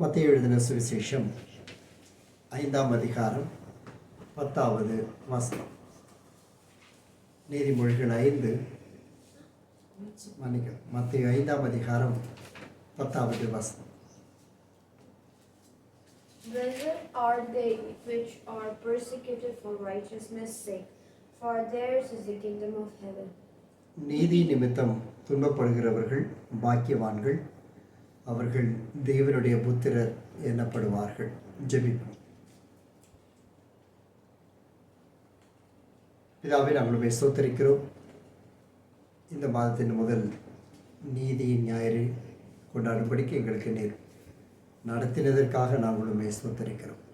மத்தேயு எழுதின சுவிசேஷம் 5ஆம் அதிகாரம் 10வது வசனம். நீதிமொழிகள் 5 மத்தேயு 5ஆம் அதிகாரம் 10வது வசனம். Blessed are they which are persecuted for righteousness' sake, for theirs is the kingdom of heaven. நீதி நிமித்தம் துன்பப்படுகிறவர்கள் பாக்கியவான்கள், அவர்கள் தேவனுடைய புத்திரர் எனப்படுவார்கள். ஜெபிப்போம். பிதாவே, நாங்கள் ஸ்தோத்திரிக்கிறோம். இந்த மாதத்தின் முதல் நீதியின் ஞாயிறு கொண்டாடும்படிக்கு எங்களுக்கு நீர் நடத்தினதற்காக நாங்களுமே ஸ்தோத்திரிக்கிறோம்.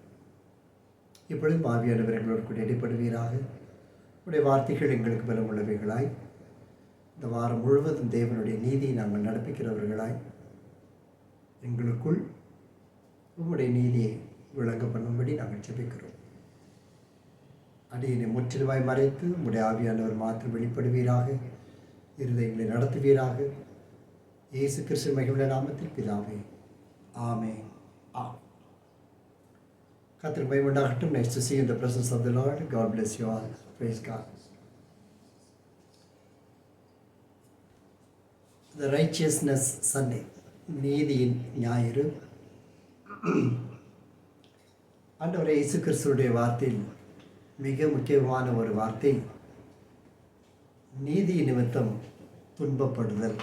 இப்பொழுது ஆவியானவர் எங்களோடு கூட இடைப்படுவீராக. உடைய வார்த்தைகள் எங்களுக்கு பலமுள்ளவைகளாய், இந்த வாரம் முழுவதும் தேவனுடைய நீதியை நாங்கள் நடப்பிக்கிறவர்களாய், எங்களுக்குள் உம்முடைய நீதியை விளங்க பண்ணும்படி நாங்கள் ஜெபிக்கிறோம். அடியினை முற்றிலுமாய் மறைத்து உம்முடைய ஆவியானவர் மாத்திரம் வெளிப்படுவீராக, இருதயங்களை நடத்துவீராக. இயேசு கிறிஸ்து மகிமையுள்ள நாமத்தில் பிதாவே, ஆமென். கர்த்தருக்கு மகிமை உண்டாகட்டும். Nice to see you in the presence of the Lord. God bless you all. Praise God. The Righteousness Sunday, நீதியின் ஞாயிறு. ஆண்டவரே இயேசு கிறிஸ்துவுடைய வார்த்தையில் மிக முக்கியமான ஒரு வார்த்தை நீதி நிமித்தம் துன்பப்படுதல்.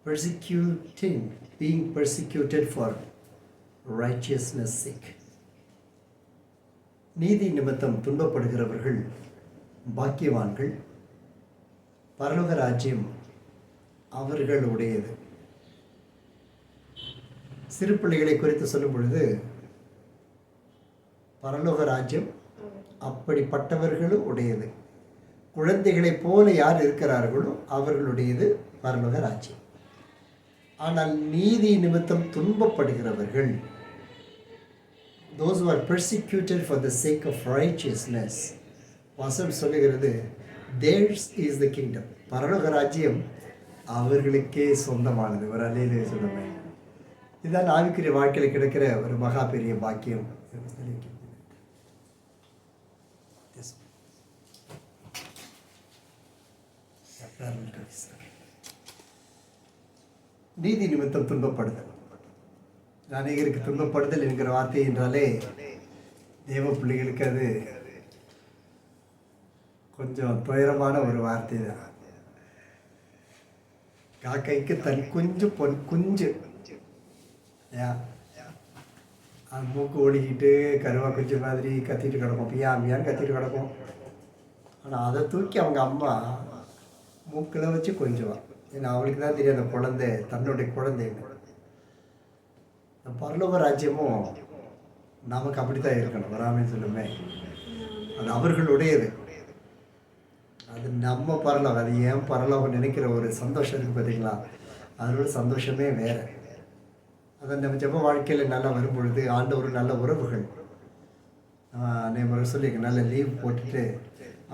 Persecuting, being persecuted for righteousness' sake. நீதி நிமித்தம் துன்பப்படுகிறவர்கள் பாக்கியவான்கள், பரலோக ராஜ்யம் அவர்களுடையது. சிறு பிள்ளைகளை குறித்து சொல்லும் பொழுது பரலோக ராஜ்யம் அப்படிப்பட்டவர்களும் உடையது. குழந்தைகளைப் போல யார் இருக்கிறார்களோ அவர்களுடையது பரலோக ராஜ்யம். ஆனால் நீதி நிமித்தம் துன்பப்படுகிறவர்கள், those who are persecuted for the sake of righteousness, வசனம் சொல்லுகிறது, theirs is the kingdom. பரலோக ராஜ்யம் அவர்களுக்கே சொந்தமானது. ஒரு அல்லேலூயா சொல்லுங்க. இதுதான் ஆவிக்குரிய வாழ்க்கையில் கிடைக்கிற ஒரு மகா பெரிய பாக்கியம். நீதி நிமித்தம் துன்பப்படுதல். அநேகருக்கு துன்பப்படுதல் என்கிற வார்த்தை என்றாலே தேவ பிள்ளைகளுக்கு அது கொஞ்சம் துயரமான ஒரு வார்த்தை தான். காக்கைக்கு தன் குஞ்சு பொன் குஞ்சு மூக்கு ஓடிக்கிட்டு கருவா குஞ்சு மாதிரி கத்திட்டு கிடக்கும், பியாமியான்னு கத்திட்டு கிடக்கும். ஆனால் அதை தூக்கி அவங்க அம்மா மூக்கில் வச்சு கொஞ்சுவான். ஏன்னா அவளுக்கு தான் தெரியும் அந்த குழந்தை தன்னுடைய குழந்தைன்னு. பரலோக ராஜ்யமும் நமக்கு அப்படித்தான் இருக்கணும். வராமல் சொல்லுமே, அது அவர்களுடையது. அது நம்ம பரலோகம், அது ஏன் பரலோகம் நினைக்கிற ஒரு சந்தோஷம் இருக்குது பார்த்தீங்களா, அதனோட சந்தோஷமே வேறு. அதை நம்ம ஜெப வாழ்க்கையில் நல்லா வரும்பொழுது ஆண்டவர் நல்ல உறவுகள் முறை சொல்லி நல்ல லீவ் போட்டுட்டு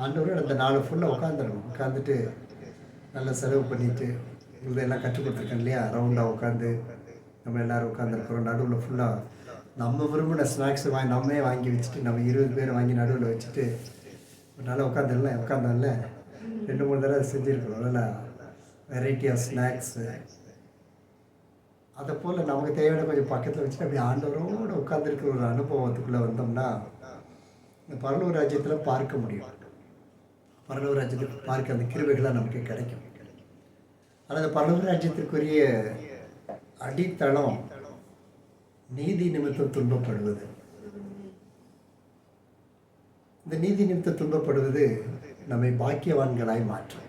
ஆண்டவர் அந்த நாள் ஃபுல்லாக உட்காந்துடணும். உட்காந்துட்டு நல்லா செலவு பண்ணிவிட்டு இதெல்லாம் கற்றுக் கொடுத்துருக்கேன் இல்லையா, ரவுண்டாக உட்காந்து நம்ம எல்லோரும் உட்காந்துருக்குறோம். நடுவில் ஃபுல்லாக நம்ம விரும்பின ஸ்நாக்ஸ் நம்மே வாங்கி வச்சுட்டு, நம்ம 20 பேர் வாங்கி நடுவில் வச்சுட்டு நல்லா உட்காந்தோம்ல 2-3 தடவை செஞ்சுருக்கிறோம். நல்லா வெரைட்டி ஆஃப் ஸ்நாக்ஸு. அதை போல் நமக்கு தேவையான கொஞ்சம் பக்கத்தில் வச்சுட்டு அப்படி ஆண்டவரோடு உட்காந்துருக்கிற ஒரு அனுபவத்துக்குள்ளே வந்தோம்னா இந்த பரலோக ராஜ்யத்தில் பார்க்க முடியும். பரலோக ராஜ்யத்துக்கு பார்க்க அந்த கிருபைகளாக நமக்கு கிடைக்கும். ஆனால் அந்த பரலோக ராஜ்யத்திற்குரிய அடித்தளம் நீதி நிமித்தம் துன்பப்படுவது. இந்த நீதி நிமித்தம் துன்பப்படுவது நம்மை பாக்கியவான்களாய் மாற்றும்.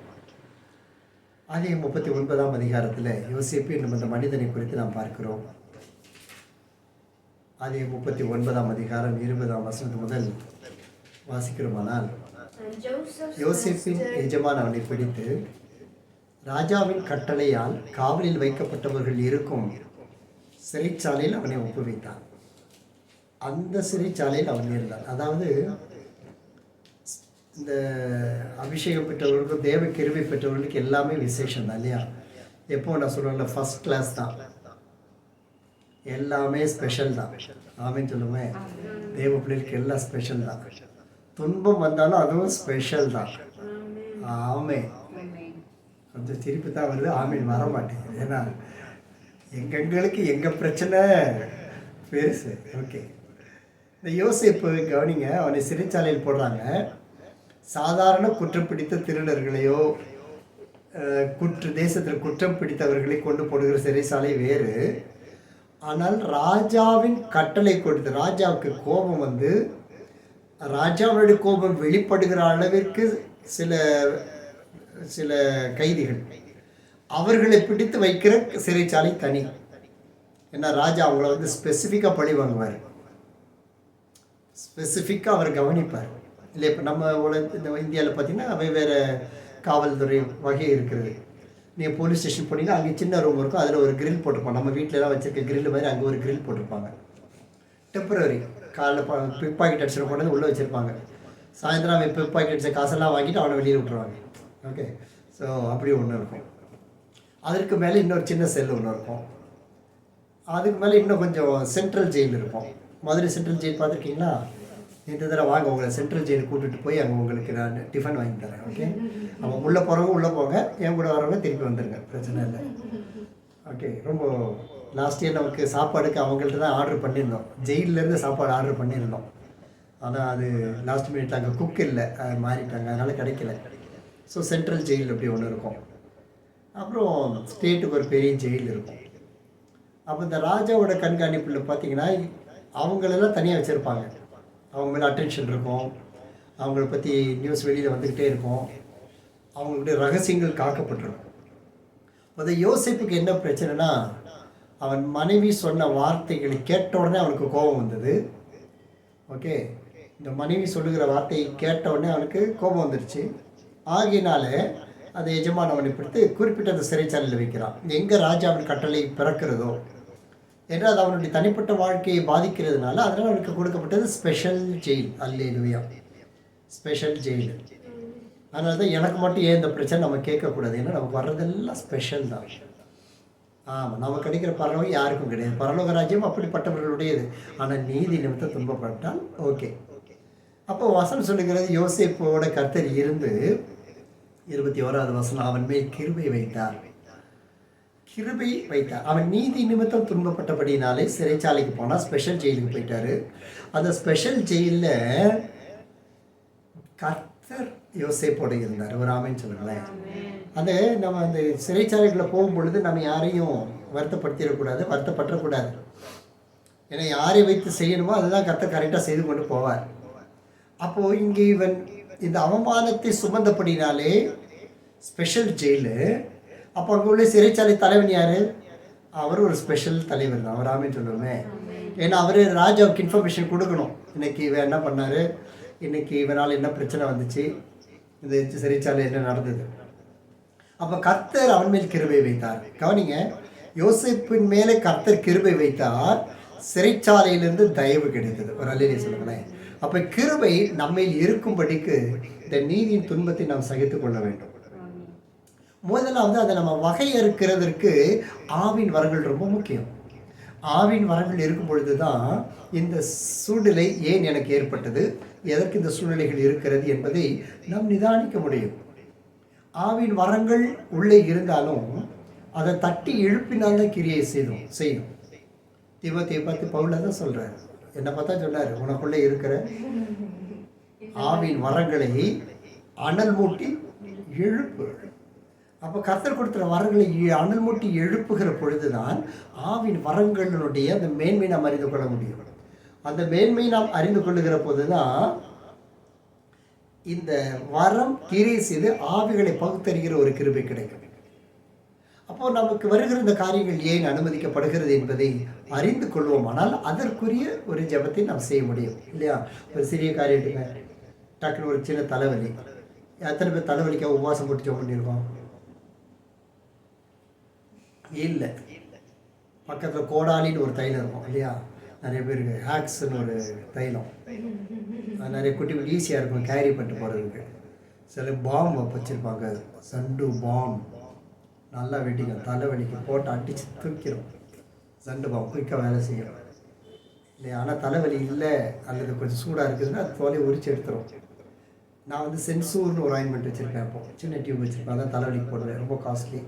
ஆதியாகமம் 39ஆம் அதிகாரத்தில் யோசேப்பு என்னும் அந்த மனிதனை குறித்து நாம் பார்க்கிறோம். ஆதியாகமம் 39ஆம் அதிகாரம் 20ஆம் வசனம் முதல் வாசிக்கிறோமானால், யோசேப்பின் எஜமான் அவனை பிடித்து ராஜாவின் கட்டளையால் காவலில் வைக்கப்பட்டவர்கள் இருக்கும் சிறைச்சாலையில் அவனை ஒப்புவித்தான். அந்த சிறைச்சாலையில் அவன் இருந்தான். அதாவது இந்த அபிஷேகம் பெற்றவர்களுக்கும் தேவ கிருபை பெற்றவர்களுக்கு எல்லாமே விசேஷம் தான் இல்லையா. எப்போ நான் சொல்கிறேன்ல, ஃபஸ்ட் கிளாஸ் தான். எல்லாமே ஸ்பெஷல் தான். ஆமென் சொல்லுமே. தேவ பிள்ளைகளுக்கு எல்லாம் ஸ்பெஷல் தான். துன்பம் வந்தாலும் அதுவும் ஸ்பெஷல் தான். ஆமென். கொஞ்சம் சிரிப்பு தான் வருது, ஆமீன் வர மாட்டேங்குது. ஏன்னா எங்களுக்கு எங்கள் பிரச்சனை பெருசு. ஓகே, இந்த யோசேப்பு கவனிங்க, அவனை சிறைச்சாலையில் போடுறாங்க. சாதாரண குற்றம் பிடித்த திருடர்களையோ தேசத்தில் குற்றம் பிடித்தவர்களை கொண்டு போடுகிற சிறைச்சாலை வேறு. ஆனால் ராஜாவின் கட்டளை கொடுத்து, ராஜாவுக்கு கோபம் வந்து ராஜாவுடைய கோபம் வெளிப்படுகிற அளவிற்கு சில சில கைதிகள், அவர்களை பிடித்து வைக்கிற சிறைச்சாலை தனி. ஏன்னா ராஜா அவங்கள வந்து ஸ்பெசிஃபிக்காக பழி வாங்குவார், ஸ்பெசிஃபிக்காக அவர் கவனிப்பார். இல்லை இப்போ நம்ம இந்த இந்தியாவில் பார்த்தீங்கன்னா வெவ்வேறு காவல்துறை வகை இருக்கிறது. நீங்கள் போலீஸ் ஸ்டேஷன் போனீங்கன்னா அங்கே சின்ன ரூம் இருக்கும், அதில் ஒரு கிரில் போட்டிருப்பாங்க. நம்ம வீட்டிலலாம் வச்சுருக்க கிரில் மாதிரி அங்கே ஒரு கிரில் போட்டிருப்பாங்க. டெம்பரரி காலைல பிக் பாக்கெட் அடிச்சிட கொண்டு உள்ளே வச்சுருப்பாங்க. சாயந்தரம் அவன் பிக் பாக்கெட் அடித்த காசெல்லாம் வாங்கிட்டு அவனை வெளியே விட்டுருவாங்க. ஓகே, ஸோ அப்படி ஒன்று இருக்கும். அதற்கு மேலே இன்னொரு சின்ன செல் ஒன்று இருக்கும். அதுக்கு மேலே இன்னும் கொஞ்சம் சென்ட்ரல் ஜெயில் இருக்கும். மதுரை சென்ட்ரல் ஜெயில் பார்த்துருக்கீங்களா? இந்த தடவை வாங்க, உங்களை சென்ட்ரல் ஜெயில் கூட்டிகிட்டு போய் அங்கே உங்களுக்கு நான் டிஃபன் வாங்கி தரேன். ஓகே, அவங்க உள்ளே போகிறவங்க உள்ளே போங்க, என் கூட வரவங்க திருப்பி வந்துடுங்க, பிரச்சனை இல்லை. ஓகே, ரொம்ப லாஸ்ட் இயர் நமக்கு சாப்பாடுக்கு அவங்கள்ட்ட தான் ஆர்டர் பண்ணியிருந்தோம். ஜெயிலேருந்து சாப்பாடு ஆர்டர் பண்ணியிருந்தோம். ஆனால் அது லாஸ்ட் மினிட் அங்கே குக் இல்லை, அது மாறிட்டாங்க, அதனால் கிடைக்கல. ஸோ சென்ட்ரல் ஜெயில் அப்படி ஒன்று இருக்கும். அப்புறம் ஸ்டேட்டுக்கு ஒரு பெரிய ஜெயில் இருக்கும். அப்போ இந்த ராஜாவோட கண்காணிப்பில் பார்த்தீங்கன்னா அவங்களெல்லாம் தனியாக வச்சுருப்பாங்க. அவங்க மேலே அட்டென்ஷன் இருக்கும், அவங்கள பற்றி நியூஸ் வெளியில் வந்துக்கிட்டே இருக்கும், அவங்களுடைய ரகசியங்கள் காக்கப்பட்டிருக்கும். அந்த யோசேப்புக்கு என்ன பிரச்சனைனா, அவன் மனைவி சொன்ன வார்த்தைகளை கேட்ட உடனே அவனுக்கு கோபம் வந்தது. ஓகே, இந்த மனைவி சொல்லுகிற வார்த்தையை கேட்ட உடனே அவனுக்கு கோபம் வந்துடுச்சு. ஆகினால அதை எஜமானவனை பிடித்து குறிப்பிட்ட அந்த சிறைச்சாலையில் வைக்கிறான். எங்கே ராஜாவின் கட்டளை பிறக்கிறதோ என்று அது அவனுடைய தனிப்பட்ட வாழ்க்கையை பாதிக்கிறதுனால அதனால் அவனுக்கு கொடுக்கப்பட்டது ஸ்பெஷல் ஜெயில். அல்லேலூயா, ஸ்பெஷல் ஜெயில். அதனால தான் எனக்கு மட்டும் ஏன் இந்த பிரச்சனை நம்ம கேட்கக்கூடாது, ஏன்னா நமக்கு வர்றதெல்லாம் ஸ்பெஷல் தான். ஆமாம், நம்ம கிடைக்கிற பரலோகம் யாருக்கும் கிடையாது. பரலோக ராஜ்யம் அப்படிப்பட்டவர்களுடையது. ஆனால் நீதி நிமித்தம் துன்பப்பட்டால் ஓகே. அப்போ வசனம் சொல்லுகிறது, யோசேப்போட கர்த்தர் இருந்து 21வது வசனம், அவன் மேல் கிருபை வைத்தார். கிருபை வைத்தார். அவன் நீதி நிமித்தம் துன்பப்பட்டபடினாலே சிறைச்சாலைக்கு போனால், ஸ்பெஷல் ஜெயிலுக்கு போயிட்டாரு. அந்த ஸ்பெஷல் ஜெயிலில் கர்த்தர் யோசேப்போட இருந்தார். ஒரு ஆமென் சொல்லுங்களேன். அந்த நம்ம அந்த சிறைச்சாலைக்குள்ளே போகும்பொழுது நம்ம யாரையும் வருத்தப்படுத்திடக்கூடாது, வருத்தப்படக்கூடாது. ஏன்னா யாரை வைத்து செய்யணுமோ அதுதான் கர்த்தர் கரெக்டாக செய்து கொண்டு போவார். அப்போது இங்கே இவன் இந்த அவமானத்தை சுமந்தபடினாலே ஸ்பெஷல் ஜெயிலு. அப்போ அங்கே உள்ள சிறைச்சாலை தலைவன் யார்? அவர் ஒரு ஸ்பெஷல் தலைவர் தான். அவர் ஆமென் சொல்லுவோமே. ஏன்னா அவர் ராஜாவுக்கு இன்ஃபர்மேஷன் கொடுக்கணும். இன்றைக்கி இவன் என்ன பண்ணார், இன்றைக்கி இவனால் என்ன பிரச்சனை வந்துச்சு, இந்த சிறைச்சாலை என்ன நடந்தது. அப்போ கர்த்தர் அவன் மேல் கிருபை வைத்தார். கவனிங்க, யோசேப்பின் மேலே கர்த்தர் கிருபை வைத்தார், சிறைச்சாலையிலிருந்து தயவு கிடைத்தது. ஒரு அல்லேலூயா சொல்லுங்களேன். அப்போ கிருபை நம்மையில் இருக்கும்படிக்கு இந்த நீதியின் துன்பத்தை நாம் சகித்து கொள்ள வேண்டும். முதலாவது அதை நம்ம வகையறுக்கிறதற்கு ஆவின் வரங்கள் ரொம்ப முக்கியம். ஆவின் வரங்கள் இருக்கும் பொழுது தான் இந்த சூழ்நிலை ஏன் எனக்கு ஏற்பட்டது, எதற்கு இந்த சூழ்நிலைகள் இருக்கிறது என்பதை நாம் நிதானிக்க முடியும். ஆவின் வரங்கள் உள்ளே இருந்தாலும் அதை தட்டி எழுப்பினால்தான் கிரியை செய்யும். தீமோத்தேயை பார்த்து பவுல் தான் சொல்கிறார், என்னை பார்த்தா சொன்னார், உனக்குள்ளே இருக்கிற ஆவின் வரங்களை அனல் மூட்டி எழுப்பு. அப்போ கர்த்தர் கொடுத்துற வரங்களை அனல் மூட்டி எழுப்புகிற பொழுதுதான் ஆவின் வரங்களுடைய அந்த மேன்மை நாம் அறிந்து கொள்ள முடியும். அந்த மேன்மை நாம் அறிந்து கொள்ளுகிற போதுதான் இந்த வரம் கிரியை செய்து ஆவிகளை பகுத்தறிகிற ஒரு கிருபை கிடைக்கும். அப்போ நமக்கு வருகிற இந்த காரியங்கள் ஏன் அனுமதிக்கப்படுகிறது என்பதை அறிந்து கொள்வோமானால் அதற்குரிய ஒரு ஜெபத்தை நாம் செய்ய முடியும் இல்லையா? ஒரு சிறிய காரியம் எடுங்க, டக்குன்னு ஒரு சின்ன தலைவலி. எத்தனை பேர் தலைவலிக்க உபவாசம் போட்டு ஜெபம் பண்ணியிருக்கோம்? இல்லை. பக்கத்தில் கோடாலின்னு ஒரு தைலம் இருக்கும் இல்லையா? நிறைய பேருக்கு ஹேக்ஸ்ன்னு ஒரு தைலம், நிறைய குட்டி ஈஸியாக இருக்கும் கேரி பண்ணிட்டு போகிறதுக்கு. சில பாம் வச்சுருப்பாங்க, சண்டு பாம், நல்லா வெட்டிங்க, தலைவலிக்கு போட்டு அடித்து தூக்கிறோம். தண்டுபாம் குயிக்காக வேலை செய்யும் இல்லையா. ஆனால் தலைவலி இல்லை அல்லது கொஞ்சம் சூடாக இருக்குதுன்னா அது தோலை உரிச்சு எடுத்துரும். நான் வந்து சென்சூர்னு ஒரு ஆயின்மெண்ட் வச்சுருப்பேன். அப்போ சின்ன டியூப் வச்சுருப்பேன், அதான் தலைவலிக்கு போடுவேன். ரொம்ப காஸ்ட்லி.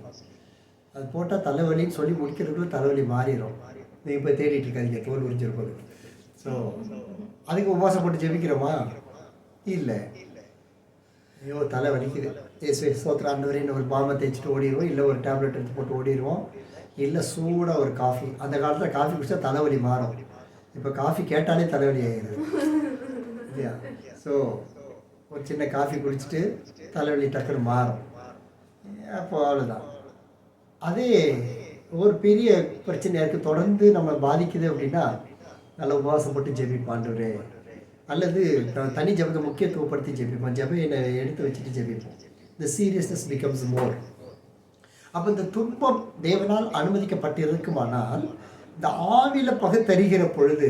அது போட்டால் தலைவலின்னு சொல்லி முடிக்கிறதுக்குள்ள தலைவலி மாறிடும். நீங்கள் போய் தேடிட்டு இருக்காதிங்க தோல் உரிச்சிருப்பது. ஸோ அதுக்கு உபவாசம் போட்டு ஜெபிக்கிறோமா? இல்லை. ஐயோ தலை வலிக்குது, சோத்திர ஆண்டவரேன்னு ஒரு பாம்பை தேய்ச்சிட்டு ஓடிடுவோம், இல்லை ஒரு டேப்லெட் எடுத்து போட்டு ஓடிடுவோம், இல்லை சூடாக ஒரு காஃபி. அந்த காலத்தில் காஃபி குடித்தா தலைவலி மாறும். இப்போ காஃபி கேட்டாலே தலைவலி ஆகிடுது இல்லையா. ஸோ ஒரு சின்ன காஃபி குடிச்சிட்டு தலைவலி டக்குன்னு மாறும். அப்போ அவ்வளோதான். அதே ஒரு பெரிய பிரச்சனையாக இருக்குது, தொடர்ந்து நம்ம பாதிக்குது அப்படின்னா நல்ல உபவாசம் போட்டு ஜெபிப்போம் ஆண்டவரே, அல்லது தனி ஜெபத்தை முக்கியத்துவப்படுத்தி ஜெபிப்போம். ஜெபம் என்னை எடுத்து வச்சுட்டு ஜெபிப்போம். த சீரியஸ்னஸ் பிகம்ஸ் மோர். அப்போ இந்த துன்பம் தேவனால் அனுமதிக்கப்பட்டிருக்குமானால் இந்த ஆவியில் பகுத்தறிகிற பொழுது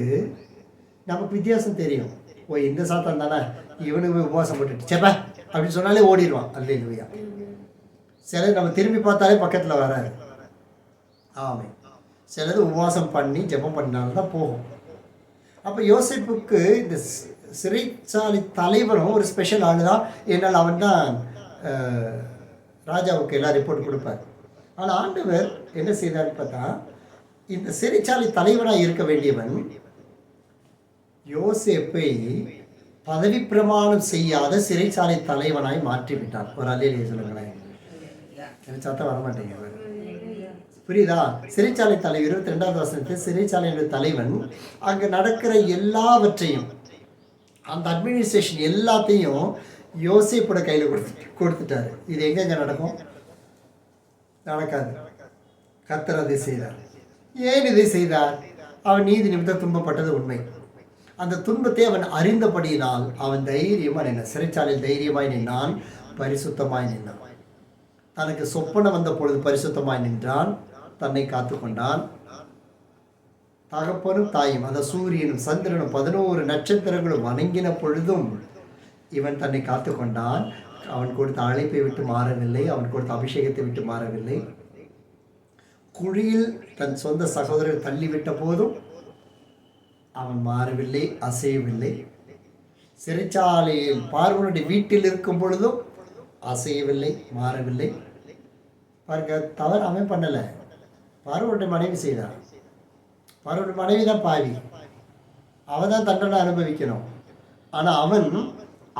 நமக்கு வித்தியாசம் தெரியும். ஓ இந்த சாத்தான் தானே, இவனுக்கு உபவாசம் போட்டுட்டு செப்ப அப்படின்னு சொன்னாலே ஓடிடுவான். அல்லேலூயா. சிலது நம்ம திரும்பி பார்த்தாலே பக்கத்தில் வராது. ஆமாம், சிலது உபவாசம் பண்ணி ஜெபம் பண்ணினால்தான் போகும். அப்போ யோசேப்புக்கு இந்த சிறைச்சாலை தலைவரும் ஒரு ஸ்பெஷல் ஆளு தான். என்னால் அவன் தான் ராஜாவுக்கு எல்லாம் ரிப்போர்ட் கொடுப்பார். ஆனால் ஆண்டவர் என்ன செய்தார்னு பார்த்தா, இந்த சிறைச்சாலை தலைவனாக இருக்க வேண்டியவன் யோசேப்பை பதவி பிரமாணம் செய்யாத சிறைச்சாலை தலைவனாய் மாற்றிவிட்டான். ஒரு அல்லேலூயா சொல்லுங்களேன். சத்தம் வரமாட்டேங்க, புரியுதா? சிறைச்சாலை தலைவர் 22வது வசனத்தில் சிறைச்சாலையின் தலைவன் அங்கே நடக்கிற எல்லாவற்றையும், அந்த அட்மினிஸ்ட்ரேஷன் எல்லாத்தையும் யோசேப்போட கையில் கொடுத்துட்டாரு. இது எங்கெங்க நடக்கும்? நடக்காது. கர்த்தர் அதை செய்தார். ஏன் இதை செய்தார்? அவன் நீதி நிமித்தம் துன்பப்பட்டது உண்மை. அந்த துன்பத்தை அவன் அறிந்தபடியினால் அவன் தைரியமாக நின்றான். சிறைச்சாலையில் தைரியமாய் நின்றான், பரிசுத்தமாய் நின்றான். தனக்கு சொப்பனை வந்த பொழுது பரிசுத்தமாய் நின்றான், தன்னை காத்து கொண்டான். தகப்பனும் தாயும், அந்த சூரியனும் சந்திரனும் 11 நட்சத்திரங்களும் வணங்கின பொழுதும் இவன் தன்னை காத்து கொண்டான். அவன் கொடுத்த அழைப்பை விட்டு மாறவில்லை, அவன் கொடுத்த அபிஷேகத்தை விட்டு மாறவில்லை. குழியில் தன் சொந்த சகோதரர் தள்ளிவிட்ட போதும் அவன் மாறவில்லை, அசையவில்லை. சிறைச்சாலையில் பார்வனுடைய வீட்டில் இருக்கும் பொழுதும் அசையவில்லை, மாறவில்லை. பாருங்க, தவறு அவன் பண்ணலை, பார்வனுடைய மனைவி செய்தான். பார்வனுடைய மனைவி தான் பாவி, அவன் தான் தண்டனை அனுபவிக்கணும். ஆனால் அவன்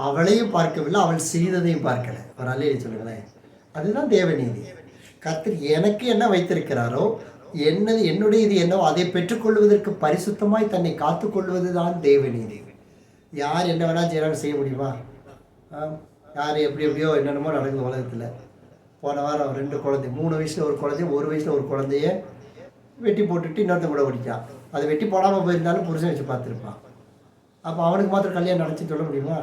அவளையும் பார்க்கவில்லை, அவள் செய்ததையும் பார்க்கலை. ஒரு அல்லேலூயா சொல்லுங்களேன். அதுதான் தேவநீதி. கர்த்தர் எனக்கு என்ன வைத்திருக்கிறாரோ, என்னுடைய இது என்னவோ அதை பெற்றுக்கொள்வதற்கு பரிசுத்தமாய் தன்னை காத்துக்கொள்வது தான் தேவநீதி. யார் என்ன வேணால் செய்யறாங்க, செய்ய முடியுமா? யார் எப்படி எப்படியோ என்னென்னமோ நடக்குது உலகத்தில். போன வாரம் 2 குழந்தை, 3 வயசில் ஒரு குழந்தை, 1 வயசில் ஒரு குழந்தைய வெட்டி போட்டுட்டு இன்னொருத்த கூட ஓடிக்கான். அது வெட்டி போடாமல் போயிருந்தாலும் புருஷன் வச்சு பார்த்துருப்பான். அப்போ அவனுக்கு மாத்திரம் கல்யாணம் நடத்தி சொல்ல முடியுமா?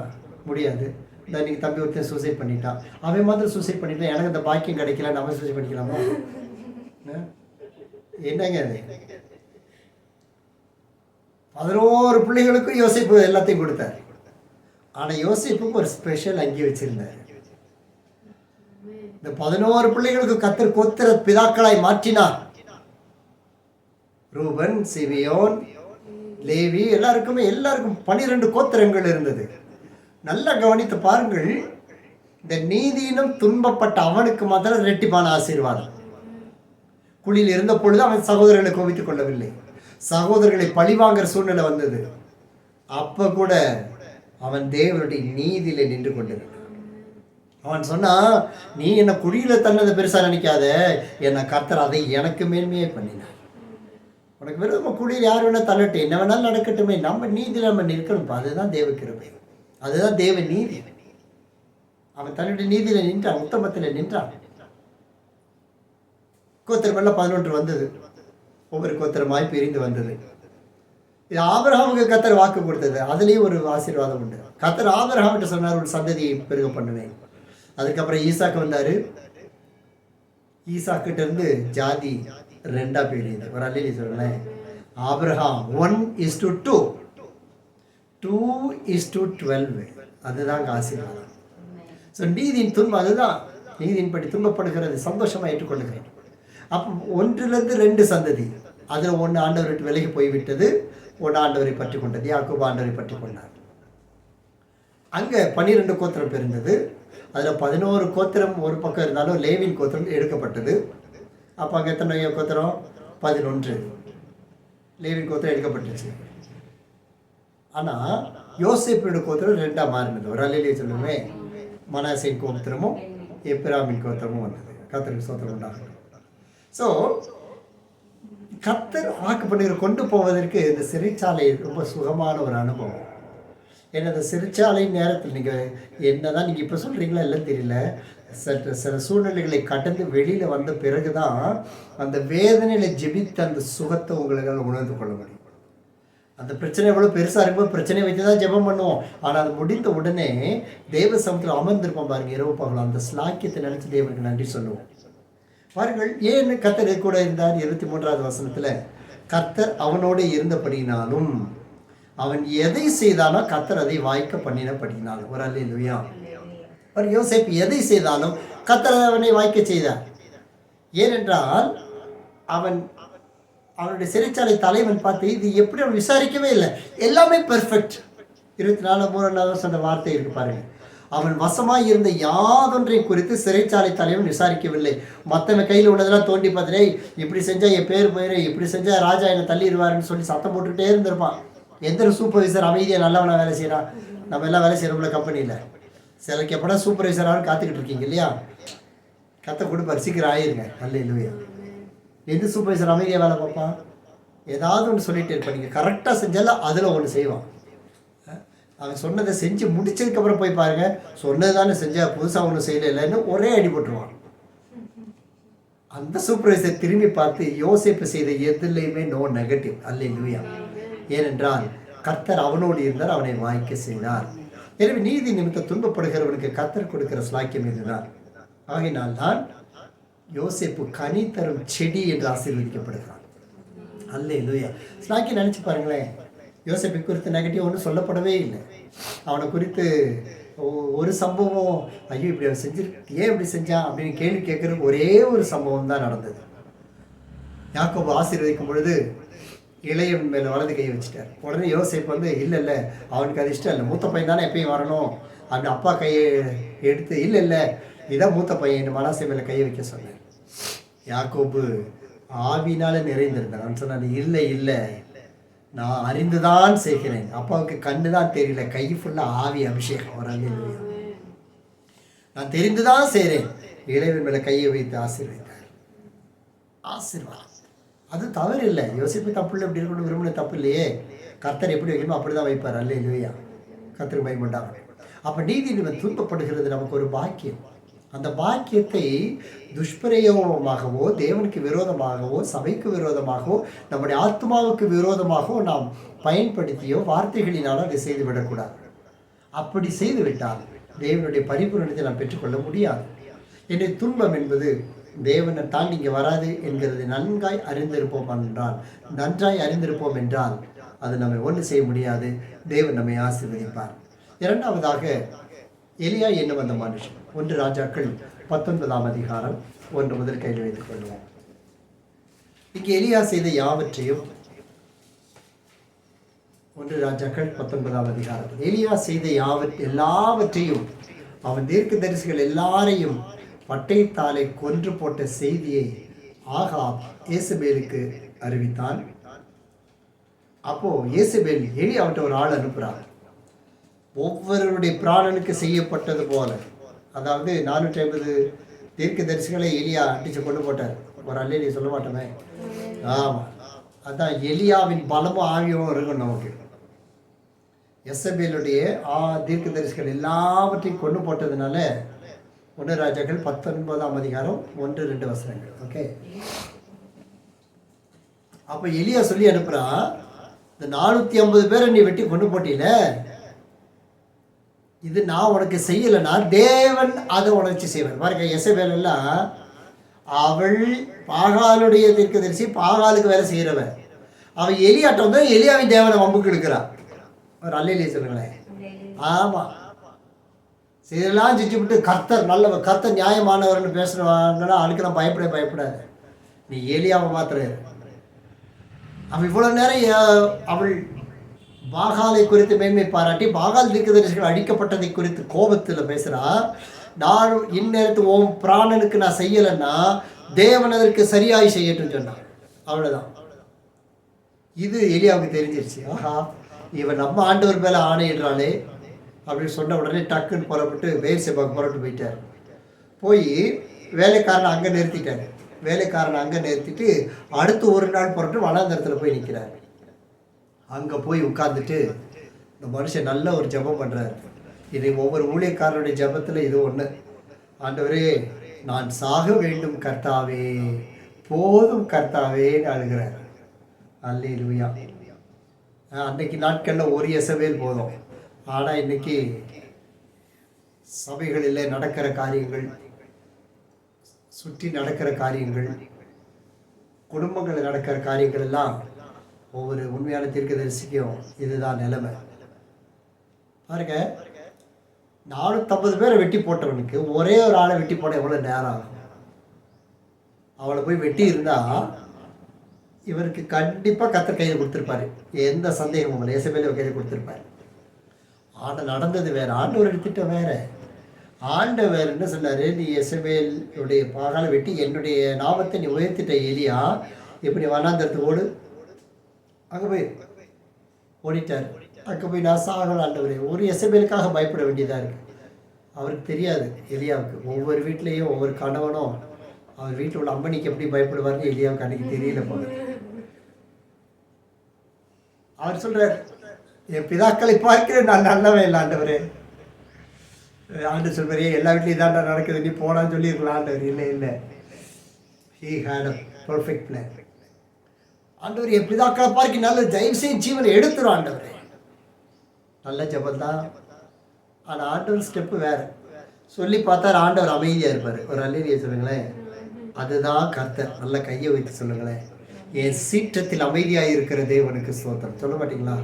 முடியாது. இந்த இன்னைக்கு தம்பி ஒருத்தன் சூசைட் பண்ணிட்டான், அவன் மாத்திரம் சூசைட் பண்ணிட்டான், எனக்கு அந்த பாக்கியம் கிடைக்கல, நம்ம சூசைட் பண்ணிக்கலாமா? என்னங்க அது? 11 பிள்ளைகளுக்கும் யோசிப்பு எல்லாத்தையும் கொடுத்தார். ஆனால் யோசிப்புக்கு ஒரு ஸ்பெஷல் அங்கி வச்சிருந்தார். இந்த 11 பிள்ளைகளுக்கு கர்த்தர் கோத்திர பிதாக்களாய் மாற்றினார். ரூபன், சிமியோன், லேவி எல்லாருக்கும் 12 கோத்திரங்கள் இருந்தது. நல்லா கவனித்து பாருங்கள். இந்த நீதியினம் துன்பப்பட்ட அவனுக்கு மாத்திரம் இரட்டிப்பான ஆசீர்வாதம். குழியில் இருந்த பொழுது அவன் சகோதரர்களை கோபித்துக் கொள்ளவில்லை. சகோதரர்களை பழிவாங்கிற சூழ்நிலை வந்தது. அப்ப கூட அவன் தேவனுடைய நீதியில நின்று கொண்டிருந்தான். அவன் சொன்னா, நீ என்ன குழியில தன்னதை பெருசா நினைக்காத, என்ன கர்த்தர் அதை எனக்கு மேன்மையே பண்ணினார். உனக்கு வெறும் குழியில் யார் வேணா தள்ளட்டு, என்ன வேணாலும் நடக்கட்டுமே, நம்ம நீதியில் நம்ம நிற்கணும். அதுதான் தேவ கிருபை, அதுதான் தேவ நீதி. அவன் தன்னுடைய நீதியில நின்றான், உத்தமத்தில் நின்றான். கோத்திரமெல்லாம் 11 வந்தது, ஒவ்வொரு கோத்திரமாய் பிரிந்து வந்தது. இது ஆபிரகாமுக்கு கர்த்தர் வாக்கு கொடுத்தது. அதுலேயும் ஒரு ஆசீர்வாதம் உண்டு. கர்த்தர் ஆபிரகாம்கிட்ட சொன்னார், ஒரு சந்ததியை பெருக பண்ணுவேன். அதுக்கப்புறம் ஈசாக்கு வந்தாரு. ஈசாக்கிட்ட இருந்து ஜாதி 2 பிரியுது. ஒரு அல்லேலூயா சொல்லுங்களேன். ஆபிரகாம் 1:2, 2:12. அதுதான் ஆசீர்வாதம். ஸோ நீதியின் துன்பம் அதுதான். நீதியின்படி துன்பப்படுகிறது சந்தோஷமாக ஏற்றுக்கொள்ளுகிறேன். அப்போ 1லேருந்து 2 சந்ததி, அதில் ஒன்று ஆண்டவரை விட்டு விலகி போய்விட்டது, ஒன்று ஆண்டவரை பற்றி கொண்டது. யாக்கோபு ஆண்டவரை பற்றி கொண்டார். அங்கே 12 கோத்திரம் பிரிந்தது. அதில் 11 கோத்திரம் ஒரு பக்கம் இருந்தாலும் லேவின் கோத்திரம் எடுக்கப்பட்டது. அப்போ அங்கே எத்தனை கோத்திரம்? 11 லேவின் கோத்திரம் எடுக்கப்பட்டுச்சு. ஆனால் யோசேப்பினுடைய கோத்திரம் 2ஆக மாறினது. ஒரு அல்லையிலே சொல்லுமே, மனாசேயின் கோத்திரமும் எப்பிராமின் கோத்திரமும் வந்தது. கர்த்தருக்கு ஸ்தோத்திரம் உண்டாகும். ஸோ கர்த்தர் வாக்கு பண்ணுகிற கொண்டு போவதற்கு இந்த சிறைச்சாலை ரொம்ப சுகமான ஒரு அனுபவம். ஏன்னா அந்த சிறைச்சாலை நேரத்தில் நீங்கள் என்ன தான் நீங்கள் இப்போ சொல்கிறீங்களா இல்லைன்னு தெரியல, சில சூழ்நிலைகளை கடந்து வெளியில் வந்த பிறகு தான் அந்த வேதனையில் ஜெபித்த அந்த சுகத்தை உங்களால் உணர்ந்து கொள்ள முடியும். அந்த பிரச்சனை எவ்வளோ பெருசாக இருக்கும்போது பிரச்சனையை வச்சு தான் ஜெபம் பண்ணுவோம். ஆனால் அது முடிந்த உடனே தேவ சமூகத்தில் அமர்ந்திருப்போம் பாருங்கள், இரவு பகலாம். அந்த ஸ்லாக்கியத்தை நினச்சி தேவனுக்கு நன்றி சொல்லுவோம். பாருங்கள், ஏன்னு கர்த்தர் கூட இருந்தார். 23வது வசனத்தில் கர்த்தர் அவனோடு இருந்தபடினாலும் அவன் எதை செய்தானோ கர்த்தர் அதை வாய்க்க பண்ணினபடினாலும். ஒரு அல்லேலூயா. ஒரு யோசேப்பு எதை செய்தாலும் கர்த்தர் அவனை வாய்க்க செய்தார். ஏனென்றால் அவனுடைய சிறைச்சாலை தலைவன் பார்த்து இது எப்படி அவன் விசாரிக்கவே இல்லை, எல்லாமே பெர்ஃபெக்ட். 24 சொன்ன வார்த்தை இருக்கு பாருங்க. அவன் வசமாக இருந்த யாதொன்றையும் குறித்து சிறைச்சாலை தலைவன் விசாரிக்கவில்லை. மற்றவன் கையில் உள்ளதெல்லாம் தோண்டி பார்த்துட்டே, இப்படி செஞ்சால் என் பேர் போயிரு, இப்படி செஞ்சால் ராஜா என்னை தள்ளிடுவாருன்னு சொல்லி சத்தம் போட்டுக்கிட்டே இருந்திருப்பான். எந்த சூப்பர்வைசர் அமைதியாக நல்லவனா வேலை செய்கிறான்? நம்ம எல்லாம் வேலை செய்கிறோம்ல கம்பெனியில். சிலருக்கு எப்படா சூப்பர்வைசரானு காத்துக்கிட்டு இருக்கீங்க இல்லையா? கத்தை கொடுப்பார், சீக்கிரம் ஆயிருங்க. அல்லேலூயா. எந்த சூப்பர்வைசர் அமைதியாக வேலை பார்ப்பான்? ஏதாவது ஒன்று சொல்லிகிட்டே இருப்பான். நீங்கள் கரெக்டாக செஞ்சாலும் அதில் ஒன்று செய்வான். அவன் சொன்னதை செஞ்சு முடிச்சதுக்கப்புறம் போய் பாருங்கள், சொன்னது தானே செஞ்சால் புதுசாக ஒன்றும் செய்யலை இல்லைன்னு ஒரே அடி போட்டுருவான். அந்த சூப்பர்வைசர் திரும்பி பார்த்து யோசேப்பு செய்த எதுலையுமே நோ நெகட்டிவ். அல்லேலூயா. ஏனென்றால் கர்த்தர் அவனோடு இருந்தார், அவனை வாய்க்க செய்தார். எனவே நீதி நிமித்தம் துன்பப்படுகிறவனுக்கு கர்த்தர் கொடுக்கிற ஸ்லாக்கியம் இதுதான். ஆகினால் தான் யோசேப்பு கனி தரும் செடி என்று ஆசீர்வதிக்கப்படுகிறான். அல்லேலூயா. ஸ்லாக்கியம் நினச்சி பாருங்களேன், யோசேப்பை குறித்து நெகட்டிவ் ஒன்றும் சொல்லப்படவே இல்லை. அவனை குறித்து ஒரு சம்பவம், ஐயோ இப்படி அவன் ஏன் இப்படி செஞ்சான் அப்படின்னு கேள்வி கேட்குற ஒரே ஒரு சம்பவம் தான் நடந்தது. யாக்கோபு ஆசீர்வதிக்கும் பொழுது இளையவன் மேலே வலது கையை வச்சுட்டார். உடனே யோசேப்பு இல்லை அவனுக்கு அது இஷ்டம் இல்லை, மூத்த பையன் தானே எப்பயும் வரணும் அப்படி அப்பா கையை எடுத்து இல்லை இதான் மூத்த பையன் மனாசே மேலே கையை வைக்க சொன்னேன். யாக்கோபு ஆவினால நிறைந்திருந்தான். அவன் சொன்னான், இல்லை நான் அறிந்துதான் செய்கிறேன், அப்பாவுக்கு கண்ணு தான் தெரியல, கை ஃபுல்லாக ஆவி அபிஷேகம் வராங்க, நான் தெரிந்துதான் செய்கிறேன். இளைவன் மேலே கையை வைத்து ஆசீர்வதித்தார். ஆசீர்வாதம் அது தவறு இல்லை. யோசிப்பு தப்பு இல்லை, இப்படி இருக்கணும் விரும்பின தப்பு இல்லையே. கர்த்தர் எப்படி வைக்கணுமோ அப்படி தான் வைப்பார். அல்லேலூயா. கர்த்தருக்கு பயப்பட்டாங்க. அப்போ நீதி நிமித்தம் துன்பப்படுகிறது நமக்கு ஒரு பாக்கியம். அந்த பாக்கியத்தை துஷ்பிரயோகமாகவோ, தேவனுக்கு விரோதமாகவோ, சபைக்கு விரோதமாகவோ, நம்முடைய ஆத்மாவுக்கு விரோதமாகவோ நாம் பயன்படுத்தியோ வார்த்தைகளினாலும் அதை செய்துவிடக்கூடாது. அப்படி செய்துவிட்டால் தேவனுடைய பரிபூரணத்தை நாம் பெற்றுக்கொள்ள முடியாது. என்னுடைய துன்பம் என்பது தேவனை தாண்டி இங்கே வராது என்கிறது நன்றாய் அறிந்திருப்போம் என்றால் அது நம்மை ஒன்று செய்ய முடியாது. தேவன் நம்மை ஆசீர்வதிப்பார். இரண்டாவதாக எலியா என்ன வந்த மனுஷன். 1 ராஜாக்கள் 19ஆம் அதிகாரம் 1 முதல் கையில் வைத்துக் கொள்வோம். இங்கே எலியா செய்த யாவற்றையும் 1 ராஜாக்கள் 19ஆம் அதிகாரம் எலியா செய்த எல்லாவற்றையும் அவன் தீர்க்கதரிசிகள் எல்லாரையும் பட்டயத்தாலே கொன்று போட்ட செய்தியை ஆகாப் ஏசபேலுக்கு அறிவித்தான். அப்போ ஏசபேல் எலியாவிட்ட ஒரு ஆள் அனுப்புறார். ஒவ்வொருடைய பிராணனுக்கு செய்யப்பட்டது போல, அதாவது 450 தீர்க்கதரிசிகளை எலியா அடிச்சு கொண்டு போட்டார். ஒரு அல்லேலூயா சொல்ல மாட்டோமே. ஆமாம், அதான் எலியாவின் பலமும் ஆவியும் இருக்கும் நமக்கு. எசபேலுடைய தீர்க்கதரிசிகள் எல்லாவற்றையும் கொண்டு போட்டதுனால 1 ராஜாக்கள் 19ஆம் அதிகாரம் 1-2 வசனங்கள். ஓகே, அப்போ எலியா சொல்லி அனுப்புறா, இந்த 450 பேரை நீ வெட்டி கொண்டு போட்டீல, இது நான் உனக்கு செய்யலைன்னா தேவன் அதை உனக்கு செய்வார். பாருங்க, எசபேல் எல்லாம் அவள் பாகாலுடைய தீர்க்கதரிசி, பாகாலுக்கு வேலை செய்கிறவன். அவன் எலியாட்டம் வந்து எலியாவின் தேவனை வம்புக்கு எடுக்கிறான். ஒரு அல்லேலூயா சொல்லுங்களேன். ஆமாம், இதெல்லாம் செஞ்சு விட்டு கர்த்தர் நல்லவர், கர்த்தர் நியாயமானவர்னு பேசுகிறவங்கன்னா அதுக்கெல்லாம் பயப்படாது. நீ எலியாவை மாத்திர அவள் இவ்வளோ நேரம் அவள் பாகாலை குறித்து மேன்மை பாராட்டி பாகால் தீர்க்கதரிசிகள் அழிக்கப்பட்டதை குறித்து கோபத்தில் பேசுகிறா. நான் இந்நேரத்து உன் பிராணனுக்கு நான் செய்யலைன்னா தேவன் அதற்கு சரியாய் செய்யட்டும் சொன்னான். அவ்வளோதான். இது எலியாவுக்கு தெரிஞ்சிருச்சு. ஆஹா, இவன் நம்ம ஆண்டவர் மேலே ஆணையிடுறாளே அப்படின்னு சொன்ன உடனே டக்குன்னு புறப்பட்டு பெயர்செபாவுக்கு புறப்பட்டு போயிட்டார். போய் வேலைக்காரனை அங்கே நிறுத்திட்டார். வேலைக்காரனை அங்கே நிறுத்திட்டு அடுத்து ஒரு நாள் புறப்பட்டு வனாந்தரத்தில் போய் நிற்கிறார். அங்கே போய் உட்கார்ந்துட்டு இந்த மனுஷன் நல்ல ஒரு ஜெபம் பண்ணுறாரு. இது ஒவ்வொரு ஊழியக்காரனுடைய ஜெபத்தில் இது ஒன்று. ஆண்டவரே, நான் சாக வேண்டும் கர்த்தாவே, போதும் கர்த்தாவேன்னு அழுகிறார். அல்லேலூயா. அன்னைக்கு நாட்களில் ஒரு எசபேல் போதும். ஆனால் இன்னைக்கு சபைகளில் நடக்கிற காரியங்கள், சுற்றி நடக்கிற காரியங்கள், குடும்பங்களில் நடக்கிற காரியங்கள் எல்லாம் ஒவ்வொரு உண்மையான தீர்க்கதரிசிக்கும் இதுதான் நிலைமை. பாருங்க, 450 பேரை வெட்டி போட்டவனுக்கு ஒரே ஒரு ஆளை வெட்டி போட எவ்வளோ நேரம் ஆகும்? அவளை போய் வெட்டி இருந்தா இவருக்கு கண்டிப்பாக கர்த்தர் கையில் கொடுத்துருப்பாரு. எந்த சந்தேகமும் இல்லை, எசபேல் கையில் கொடுத்துருப்பாரு. ஆனால் நடந்தது வேற, ஆண்டவர் திட்டம் வேற. ஆண்டவர் என்ன சொன்னார்? நீ எசபேலுடைய பாகாலை வெட்டி என்னுடைய நாமத்தை நீ உயர்த்திட்ட எலியா, இப்படி வனாந்தரத்துக்கு ஓடு. அங்கே போய் ஓடிட்டார். அங்கே போய் நான் சாகல ஆண்டவரே. ஒரு எசபேலுக்காக பயப்பட வேண்டியதாக இருக்குது. அவருக்கு தெரியாது எலியாவுக்கு. ஒவ்வொரு வீட்லேயும் ஒவ்வொரு கணவனும் அவர் வீட்டில் உள்ள அம்மனிக்கு எப்படி பயப்படுவார்னு எலியாவுக்கு அன்றைக்கி தெரியல போல. அவர் சொல்கிறார், என் பிதாக்களை பார்க்கிறேன், நான் நல்லவன் இல்லை ஆண்டவரே. ஆண்டு சொல்வாரே, எல்லா வீட்லையும் இதாண்டா நடக்குது, நீ போனான்னு சொல்லியிருக்கலாம் ஆண்டவர். இல்லை இல்லை, he had a perfect plan. ஆண்டவர் என் பிதாக்களை பார்க்க நல்ல தயவு செய்து ஜீவனை எடுத்துரும் ஆண்டவரே. நல்ல ஜபம் தான். ஆனால் ஆண்டவர் ஸ்டெப்பு வேறு. சொல்லி பார்த்தா ஆண்டவர் அமைதியாக இருப்பார். ஒரு அல்லேலூயா சொல்லுங்களேன். அதுதான் கர்த்தர். நல்ல கையை வைத்து சொல்லுங்களேன். என் சீற்றத்தில் அமைதியாக இருக்கிற தேவனுக்கு ஸ்தோத்திரம். சொல்ல மாட்டீங்களா?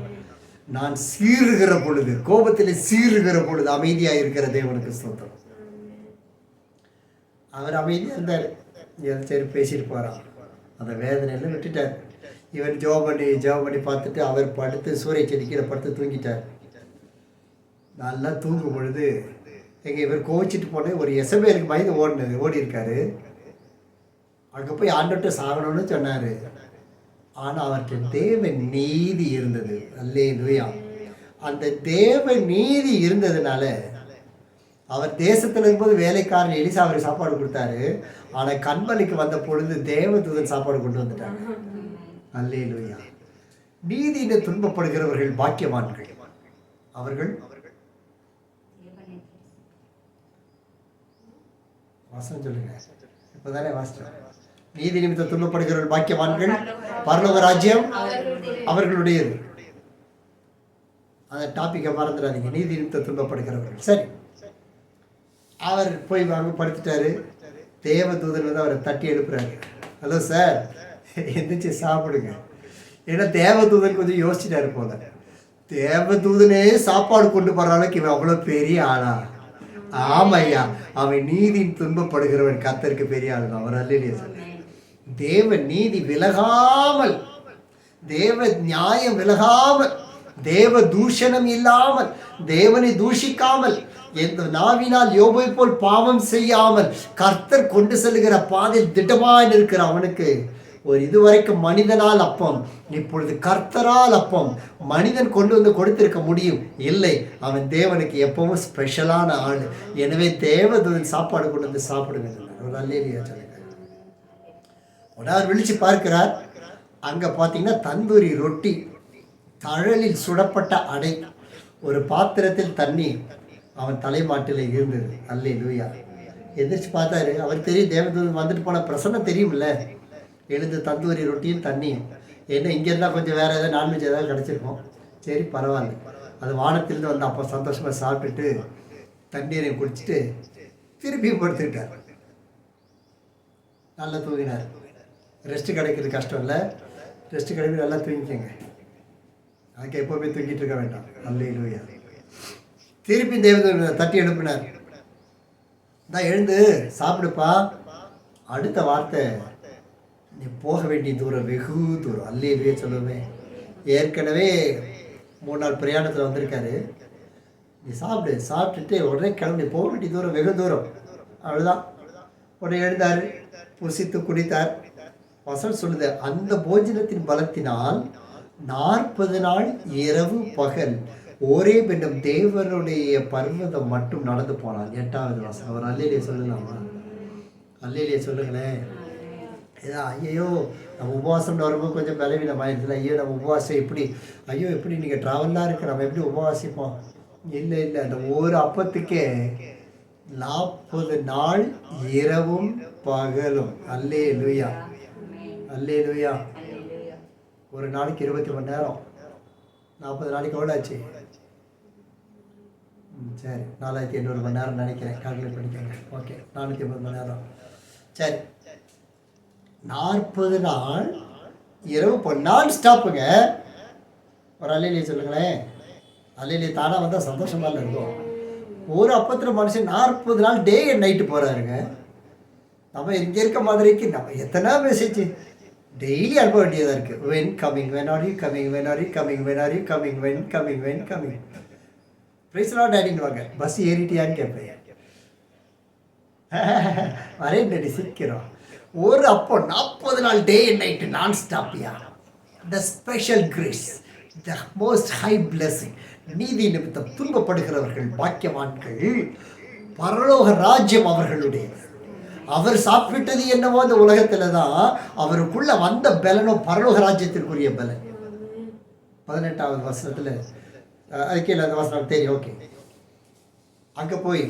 நான் சீறுகிற பொழுது, கோபத்தில் சீறுகிற பொழுது அமைதியாக இருக்கிற தேவனுக்கு ஸ்தோத்திரம். அவர் அமைதியாக இருந்தார். சரி பேசிட்டு போகிறான். அந்த வேதனையில் விட்டுட்டார். இவன் ஜெபம் பண்ணி பார்த்துட்டு அவர் படுத்து சூரிய செடிக்கிற படுத்து தூங்கிட்டார். நல்லா தூங்கும் பொழுது எங்கள் இவர் கோவிச்சிட்டு போன ஒரு எசபேலுக்கு பயந்து ஓடி இருக்காரு. அங்கே போய் ஆண்டவர்கிட்ட சாகணும்னு சொன்னார். ஆனால் அவர்கிட்ட தேவ நீதி இருந்தது. அல்லேலூயா. அந்த தேவ நீதி இருந்ததுனால அவர் தேசத்தில் இருக்கும்போது வேலைக்காரன் எலிசா அவருக்கு சாப்பாடு கொடுத்தாரு. ஆனால் கண்மலைக்கு வந்த பொழுது தேவதூதன் சாப்பாடு கொண்டு வந்துட்டாங்க. அல்லேலூயா. நீதியில துன்பப்படுகிறவர்கள் பாக்கியவான்கள். அவர்கள் வாசனம் சொல்லுங்க. இப்பதானே வாசிச்சோம். நீதி நிமித்தம் துன்பப்படுகிறவர்கள் பாக்கியவான்கள், பரலோக ராஜ்யம் அவர்களுடையது. அந்த டாபிக்கை மறந்துடாதீங்க. நீதி நிமித்தம் துன்பப்படுகிறவர்கள். சரி, அவர் போய் வாங்க படுத்துட்டாரு. தேவதூதன் வந்து அவரை தட்டி எழுப்புறாரு. ஹலோ சார், எந்திரிச்சு சாப்பிடுங்க. ஏன்னா தேவதூதன் கொஞ்சம் யோசிச்சுட்டாரு போல. தேவதூதனே சாப்பாடு கொண்டு போற அளவுக்கு இவன் அவ்வளோ பெரிய ஆளா? ஆமையா, அவன் நீதி துன்பப்படுகிறவன் கர்த்தருக்கு பெரிய ஆள் தான். அவர் அல்லேலூயா சொல்ல. தேவ நீதி விலகாமல், தேவ நியாயம் விலகாமல், தேவ தூஷணம் இல்லாமல், தேவனை தூஷிக்காமல், எந்த நாவினால் யோபை போல் பாவம் செய்யாமல் கர்த்தர் கொண்டு செல்கிற பாதையில் திட்டமாய் இருக்கிற அவனுக்கு ஒரு இதுவரைக்கும் மனிதனால் அப்பம், இப்பொழுது கர்த்தரால் அப்பம் மனிதன் கொண்டு வந்து கொடுத்திருக்க முடியும்? இல்லை, அவன் தேவனுக்கு எப்பவும் ஸ்பெஷலான ஆள். எனவே தேவதூதன் சாப்பாடு கொண்டு வந்து சாப்பிடுங்க. அல்லேலூயா சொல்லுங்க. உடனே விழிச்சு பார்க்கிறார். அங்கே பார்த்தீங்கன்னா தந்தூரி ரொட்டி, தழலில் சுடப்பட்ட அடை, ஒரு பாத்திரத்தில் தண்ணீர் அவன் தலைமாட்டில் இருந்தது. அல்லேலூயா. எந்திரிச்சு பார்த்தாரு. அவர் தெரியும் தேவதூதன் வந்துட்டு போன பிரசன்னம் தெரியும்ல. எழுந்து தந்தூரி ரொட்டியும் தண்ணியும். என்ன இங்கே இருந்தால் கொஞ்சம் வேறு ஏதாவது நான்வெஜ் ஏதாவது கிடச்சிருக்கும். சரி பரவாயில்ல. அது வானத்திலிருந்து வந்து அப்போ சந்தோஷமாக சாப்பிட்டுட்டு தண்ணீரை குடிச்சிட்டு திருப்பியும் படுத்துக்கிட்டார். நல்லா தூங்கினார். ரெஸ்ட்டு கிடைக்கிறது கஷ்டம் இல்லை. ரெஸ்ட்டு கிடைக்கிறது நல்லா தூங்கிக்கங்க. அதுக்கு எப்போவுமே தூங்கிட்டு இருக்க வேண்டாம். அல்லேலூயா. திருப்பி தேவதூதன் தட்டி எழுப்பினார். நான் எழுந்து சாப்பிடுப்பா. அடுத்த வார்த்தை, நீ போக வேண்டிய தூரம் வெகு தூரம். அல்லேலூயா சொல்லுவேன். ஏற்கனவே 3 நாள் பிரயாணத்தில் வந்திருக்காரு. நீ சாப்பிட்டுட்டு உடனே கிளம்பி போக வேண்டிய தூரம் வெகு தூரம். அவ்வளோதான். உடனே எழுந்தார், புசித்து குடித்தார். வசனம் சொல்லுது, அந்த போஜனத்தின் பலத்தினால் 40 நாள் இரவு பகல் ஓரேப் என்னும் தேவனுடைய பர்வதம் மட்டும் நடந்து போனான். 8வது வசனம். அவர் அல்லேலூயா சொல்லலாமா? அல்லேலூயா சொல்லுங்களேன். ஏதா ஐயோ நம்ம உபவாசம்னு வரும்போது கொஞ்சம் பலவீனமாயிருக்குல்ல, ஐயோ நம்ம உபவாசம் எப்படி, ஐயோ எப்படி நீங்கள் ட்ராவலாக இருக்க நம்ம எப்படி உபவாசிப்போம்? இல்லை அந்த ஒரு அப்பத்துக்கே 40 நாள் இரவும் பகலும். அல்லேலூயா, அல்லேலூயா. ஒரு நாளைக்கு 20 மணி நேரம், 40 நாளைக்கு எவ்வளோ ஆச்சு? சரி 4800 மணி நேரம் நினைக்கிறேன், கால்குலேட் பண்ணிக்கோங்க. ஓகே, 450 மணி நேரம். சரி, 40 நாள் இரவு நான் ஸ்டாப்புங்க. ஒரு அல்லேலூயா சொல்லுங்களேன். அல்லேலூயா தானாக வந்தால் சந்தோஷமாக இருக்கும். ஒரு அப்பத்தில் மனுஷன் 40 நாள் டே அண்ட் நைட்டு போகிறாருங்க. நம்ம இங்கே இருக்க மாதிரிக்கு நம்ம எத்தனை மெசேஜ் டெய்லி அனுப்ப வேண்டியதாக இருக்குது. When coming, when are you coming, when are you coming, when are you coming, when coming, when coming. பிரைஸ்லாம் டேடின்னு வாங்க. பஸ் ஏறிட்டியான்னு கேட்பேன். வரேன் சீக்கிரம். ஒரு அப்போ 40 நாள் டே அண்ட் நைட்டு நான் ஸ்டாப்பியா. The special grace, the most high blessing. நீதி நிமித்தம் துன்பப்படுகிறவர்கள் பாக்கியவான்கள், பரலோக ராஜ்யம் அவர்களுடைய. அவர் சாப்பிட்டது என்னவோ அந்த உலகத்தில் தான் அவருக்குள்ள வந்த பலனோ பரலோக ராஜ்யத்திற்குரிய பலன். 18வது வசனத்தில் அதுக்கே அந்த வசனம் தெரியும். ஓகே, அங்கே போய்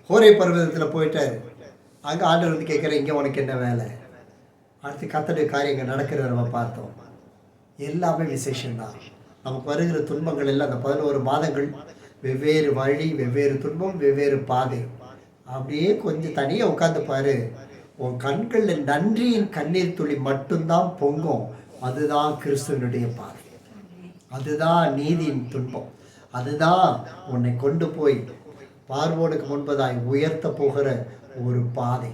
ஹோரே பர்வதத்தில் போயிட்டாரு. அங்கே ஆண்டவர் வந்து கேட்குற, இங்கே உனக்கு என்ன வேலை? அடுத்து கர்த்தருடைய காரியங்கள் நடக்கிறத நம்ம பார்த்தோம். எல்லாமே விசேஷம்தான். நமக்கு வருகிற துன்பங்கள் எல்லாம் அந்த 11 மாதங்கள் வெவ்வேறு வழி, வெவ்வேறு துன்பம், வெவ்வேறு பாதை. அப்படியே கொஞ்சம் தனியாக உட்காந்து பாரு, உன் கண்களில் நன்றியின் கண்ணீர் துளி மட்டும்தான் பொங்கும். அதுதான் கிறிஸ்துவனுடைய பாதை, அதுதான் நீதியின் துன்பம், அதுதான் உன்னை கொண்டு போய் பார்வோனுக்கு முன்பதாய் உயர்த்த போகிற ஒரு பாதை.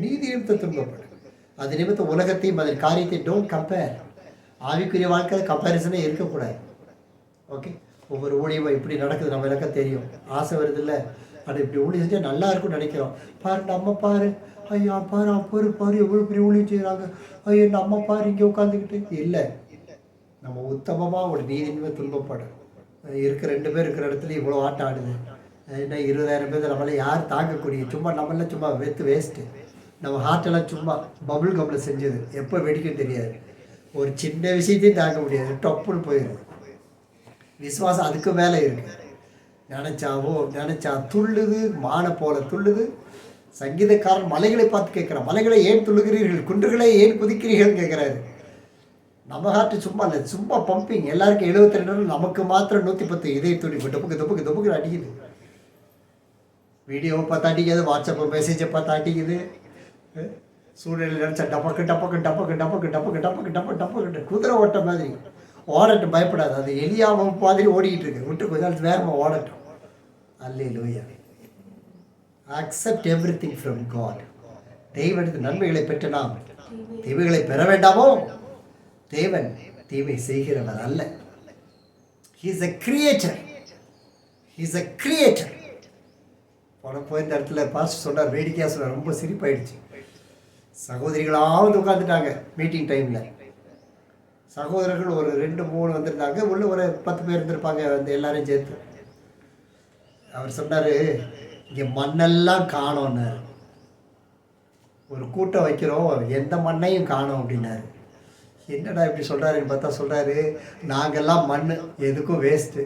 நீதி நிமித்த துன்பப்படும். அது நிமித்த உலகத்தையும் அதன் காரியத்தை டோன்ட் கம்பேர். ஆவிக்குரிய வாழ்க்கை கம்பேரிசனே இருக்கக்கூடாது. ஓகே, ஒவ்வொரு ஊழியமும் இப்படி நடக்குது நம்ம எனக்கு தெரியும். ஆசை வருது இல்லை, அது இப்படி ஊழியம் செஞ்சால் நல்லா இருக்கும்னு நினைக்கிறோம். பாரு நம்ம பாரு, ஐயா பாரு பாரு பாரு எவ்வளோ பெரிய ஊழியம் செய்கிறாங்க, ஐயோ நம்ம பாரு இங்கே உட்காந்துக்கிட்டு. இல்லை, நம்ம உத்தமமாக ஒரு நீதின்மை துன்பப்படும். இருக்கிற 2 பேர் இருக்கிற இடத்துல இவ்வளோ ஆட்டம் ஆடுது. என்ன 20,000 பேர் நம்மளால் யார் தாங்கக்கூடிய? சும்மா நம்மளாம் சும்மா வேஸ்ட்டு. நம்ம ஹார்ட்டெல்லாம் சும்மா பபுள் கம்மில் செஞ்சது, எப்போ வெடிக்கும் தெரியாது. ஒரு சின்ன விஷயத்தையும் தாங்க முடியாது, டப்புன்னு போயிடும். விசுவாசம் அதுக்கு மேலே இருக்கு. நினச்சா துள்ளுது, மான போல துள்ளுது. சங்கீதக்காரன் மலைகளை பார்த்து கேட்குறான், மலைகளை ஏன் துள்ளுகிறீர்கள், குன்றுகளை ஏன் குதிக்கிறீர்கள் கேட்குறாரு. நம்ம ஹார்ட்டு சும்மா இல்லை, சும்மா பம்பிங். எல்லாருக்கும் 72, நமக்கு மாத்திரம் 110 இதய துடிப்பு தொப்புக்கு அடிக்குது. வீடியோவை பார்த்தா அடிக்குது, வாட்ஸ்அப்பை மெசேஜை பார்த்தா அடிக்குது. சூழ்நிலை நினச்சா டப்பக்கு குதிரை ஓட்ட மாதிரி ஓடட்டும், பயப்படாது. அது எலியாவை மாதிரி ஓடிக்கிட்டு இருக்கு, விட்டு கொஞ்ச நாள் வேகமாக ஓடட்டும். Hallelujah. Accept everything from God. தெய்வனுக்கு நன்மைகளை பெற்ற நாம் தீமைகளை பெற வேண்டாமோ? தேவன் தீமை செய்கிறவர் அல்ல. He is a creator. He is a creator. போய் இந்த இடத்துல பாஸ்டர் சொன்னார், வேடிக்கையாக சொன்னார், ரொம்ப சிரிப்பாயிடுச்சு. சகோதரிகளாவது உட்காந்துட்டாங்க மீட்டிங் டைமில். சகோதரர்கள் ஒரு 2-3 வந்திருந்தாங்க, உள்ள ஒரு 10 பேர் இருந்திருப்பாங்க, வந்து எல்லாரையும் சேர்த்து. அவர் சொன்னார், இங்கே மண்ணெல்லாம் காணோன்னாரு. ஒரு கூட்டம் வைக்கிறோம், எந்த மண்ணையும் காணோம் அப்படின்னாரு. என்னடா இப்படி சொல்கிறாருன்னு பார்த்தா சொல்கிறாரு, நாங்கள்லாம் மண், எதுக்கும் வேஸ்ட்டு,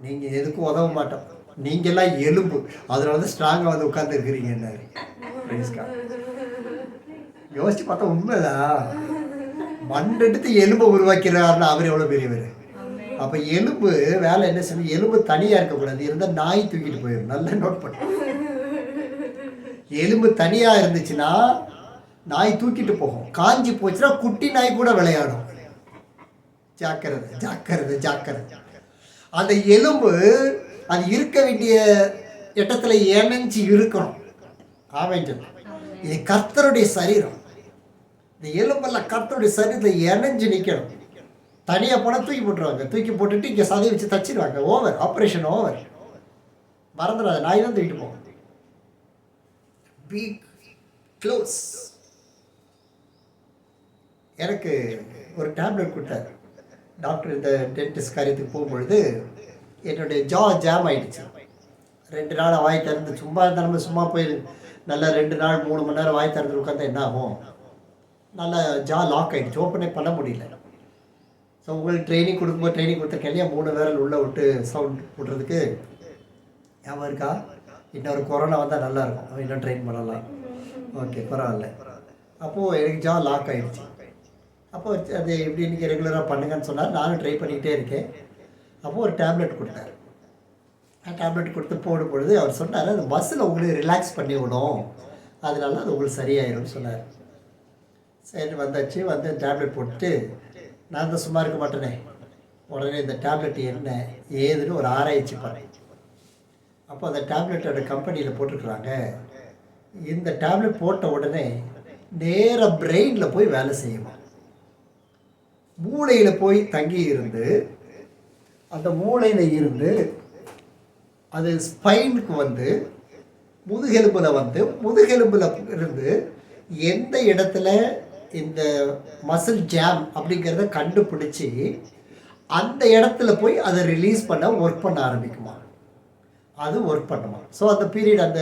நீங்கள் எதுக்கும் உதவ மாட்டோம், நீங்கள்லாம் எலும்பு, அதில் வந்து ஸ்ட்ராங்காக வந்து உட்காந்துருக்குறீங்க என்னாரு. யோசிச்சு பார்த்தா உண்மைதான். மண் எடுத்து எலும்பை உருவாக்கிறாருன்னா அவர் எவ்வளோ பெரியவர். அப்போ எலும்பு வேலை என்ன செய்யும்? எலும்பு தனியாக இருக்கக்கூடாது, இருந்தால் நாய் தூக்கிட்டு போயிடும். நல்லா நோட் பண்ண, எலும்பு தனியாக இருந்துச்சுன்னா நாய் தூக்கிட்டு போகும், காஞ்சி போச்சுன்னா குட்டி நாய் கூட விளையாடும். ஜாக்கிரதை ஜாக்கிரதை ஜாக்கிரதை. அந்த எலும்பு அது இருக்க வேண்டிய இடத்துல இணைஞ்சு இருக்கணும். ஆமென். இது கர்த்தருடைய சரீரம். இந்த எலும்பெல்லாம் கர்த்தருடைய சரீரத்தில் இணைஞ்சு நிற்கணும். தனியாக போனால் தூக்கி போட்டுருவாங்க, தூக்கி போட்டுட்டு இங்கே சதையை வச்சு தச்சிடுவாங்க. Over, operation over. மறந்துடாது, நாய் தான் தூக்கிட்டு போவோம். Be close. எனக்கு ஒரு டேப்லெட் கொடுத்தாரு டாக்டர். இந்த டென்டிஸ்ட் காரியத்துக்கு போகும்பொழுது என்னுடைய ஜாம் ஆகிடுச்சு. 2 நாள் வாய் திறந்து சும்மா இருந்தால் நம்ம சும்மா போய் நல்லா 2 நாள் 3 மணி நேரம் வாய் திறந்து உட்காந்தா என்ன ஆகும்? நல்லா லாக் ஆகிடுச்சு, ஓப்பனே பண்ண முடியல. ஸோ உங்களுக்கு ட்ரைனிங் கொடுக்கும்போது ட்ரைனிங் கொடுத்துருக்கேன் இல்லையா, 3 விரல் உள்ளே விட்டு சவுண்ட் விட்றதுக்கு. ஞாபகம் இருக்கா? இன்னொரு கொரோனா வந்தால் நல்லாயிருக்கும், இன்னும் ட்ரெயின் பண்ணலாம். ஓகே, பரவாயில்ல. அப்போது எனக்கு லாக் ஆகிடுச்சு. அப்போ அது எப்படி இன்றைக்கி ரெகுலராக பண்ணுங்கன்னு சொன்னால் நானும் ட்ரை பண்ணிக்கிட்டே இருக்கேன். அப்போது ஒரு டேப்லெட் கொடுத்தாரு. டேப்லெட் கொடுத்து போடும் பொழுது அவர் சொன்னார், அது மசில் உங்களுக்கு ரிலாக்ஸ் பண்ணி விடும், அதனால அது உங்களுக்கு சரியாயிடும்னு சொன்னார். சரி வந்தாச்சு. வந்து டேப்லெட் போட்டுட்டு நான் தான் சும்மா இருக்க மாட்டேனே, உடனே இந்த டேப்லெட் என்ன ஏதுன்னு ஒரு ஆராய்ச்சி பண்ணேன். அப்போ அந்த டேப்லெட்டோட கம்பெனியில் போட்டிருக்குறாங்க, இந்த டேப்லெட் போட்ட உடனே நேராக பிரெயினில் போய் வேலை செய்யுமா, மூளையில் போய் தங்கி இருந்து அந்த மூளையில் இருந்து அது ஸ்பைனுக்கு வந்து முதுகெலும்பில் வந்து முதுகெலும்பில் இருந்து எந்த இடத்துல இந்த மசில் ஜாம் அப்படிங்கிறத கண்டுபிடிச்சி அந்த இடத்துல போய் அதை ரிலீஸ் பண்ண ஒர்க் பண்ண ஆரம்பிக்குமா, அது ஒர்க் பண்ணுமா. ஸோ அந்த பீரியட், அந்த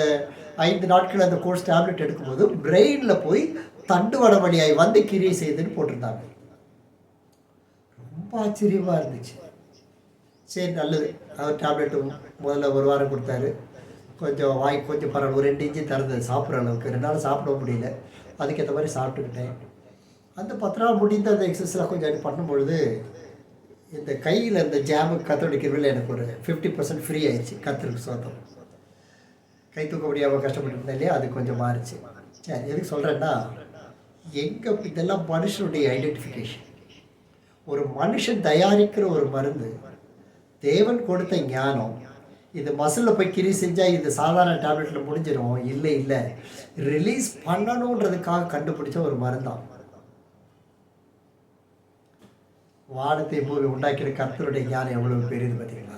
5 நாட்கள் அந்த கோர்ஸ் டேப்லெட் எடுக்கும்போது பிரெயினில் போய் தண்டுவட வழியாய் வந்து கிரியை செய்துன்னு போட்டிருந்தாங்க. ரொம்ப ஆச்சரியமாக இருந்துச்சு. சரி நல்லது. அவர் டேப்லெட்டு முதல்ல 1 வாரம் கொடுத்தாரு. கொஞ்சம் வாய் கொஞ்சம் பரவாயில்ல, ஒரு 2 இன்ச்சு திறந்தது சாப்பிட்ற அளவுக்கு. 2 நாள் சாப்பிட முடியல, அதுக்கேற்ற மாதிரி சாப்பிட்டுக்கிட்டேன். அந்த 10 நாள் முடிந்த அந்த எக்ஸசைஸ்லாம் கொஞ்சம் பண்ணும்பொழுது இந்த கையில் இந்த ஜாமுக்கு கத்தடிக்கிறதுல எனக்கு ஒரு 50% ஃப்ரீ ஆயிடுச்சு. கத்திருக்கு சொந்தம் கை தூக்க முடியாமல் கஷ்டப்பட்டு இருந்தேன் இல்லையா, அது கொஞ்சம் மாறிச்சு. சரி, எதுக்கு சொல்கிறேன்னா, எங்கே இதெல்லாம் மனுஷனுடைய ஐடென்டிஃபிகேஷன். ஒரு மனுஷன் தயாரிக்கிற ஒரு மருந்து, தேவன் கொடுத்த ஞானம், இது மசிலில் போய் கிரி செஞ்சால் இது சாதாரண டேப்லெட்டில் முடிஞ்சிடும். இல்லை இல்லை, ரிலீஸ் பண்ணணுன்றதுக்காக கண்டுபிடிச்ச ஒரு மருந்தான். வானத்தை பூமி உண்டாக்கிற கர்த்தருடைய ஞானம் எவ்வளவு பெரியது பார்த்தீங்களா?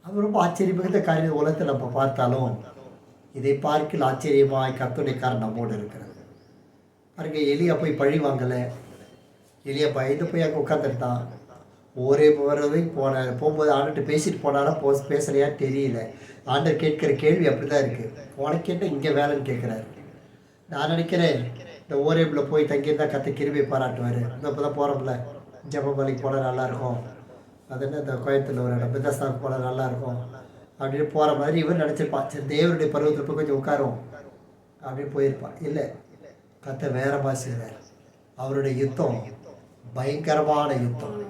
அது ரொம்ப ஆச்சரியமிகுந்த காரியம். உலகத்தில் நம்ம பார்த்தாலும் இதை பார்க்கல ஆச்சரியமாய் கர்த்தருடைய காரணம் நம்மோடு இருக்கிறது. பாருங்க, எலியா போய் பழி வாங்கலை. எலியா பயந்து போய் அங்கே உட்காந்துருந்தான். ஒரே வரைக்கும் போனார். போகும்போது ஆண்டுட்டு பேசிட்டு போனாரா பேசலையா தெரியல. ஆண்டர் கேட்குற கேள்வி அப்படி தான் இருக்குது. உனக்கு என்ன இங்கே வேலைன்னு கேட்குறாரு. நான் நினைக்கிறேன் இந்த ஓரேபில் போய் தங்கியிருந்தால் கற்று கிருபை பாராட்டுவார். இந்த இப்போ தான் போகிறோம்ல, ஜெபமலைக்கு போனால் நல்லாயிருக்கும், அது என்ன இந்த கோயம்புத்தூரில் ஒரு இடம் பெத்தாஸ்தாவுக்கு போனால் நல்லாயிருக்கும் அப்படின்னு போகிற மாதிரி இவர் நினச்சிருப்பான். சரி, தேவனுடைய பருவத்தில் போய் கொஞ்சம் உட்காரும் அப்படின்னு போயிருப்பான். இல்லை, கற்று வேற மாதிரி செய்கிறார். அவருடைய யுத்தம் பயங்கரமான யுத்தம்.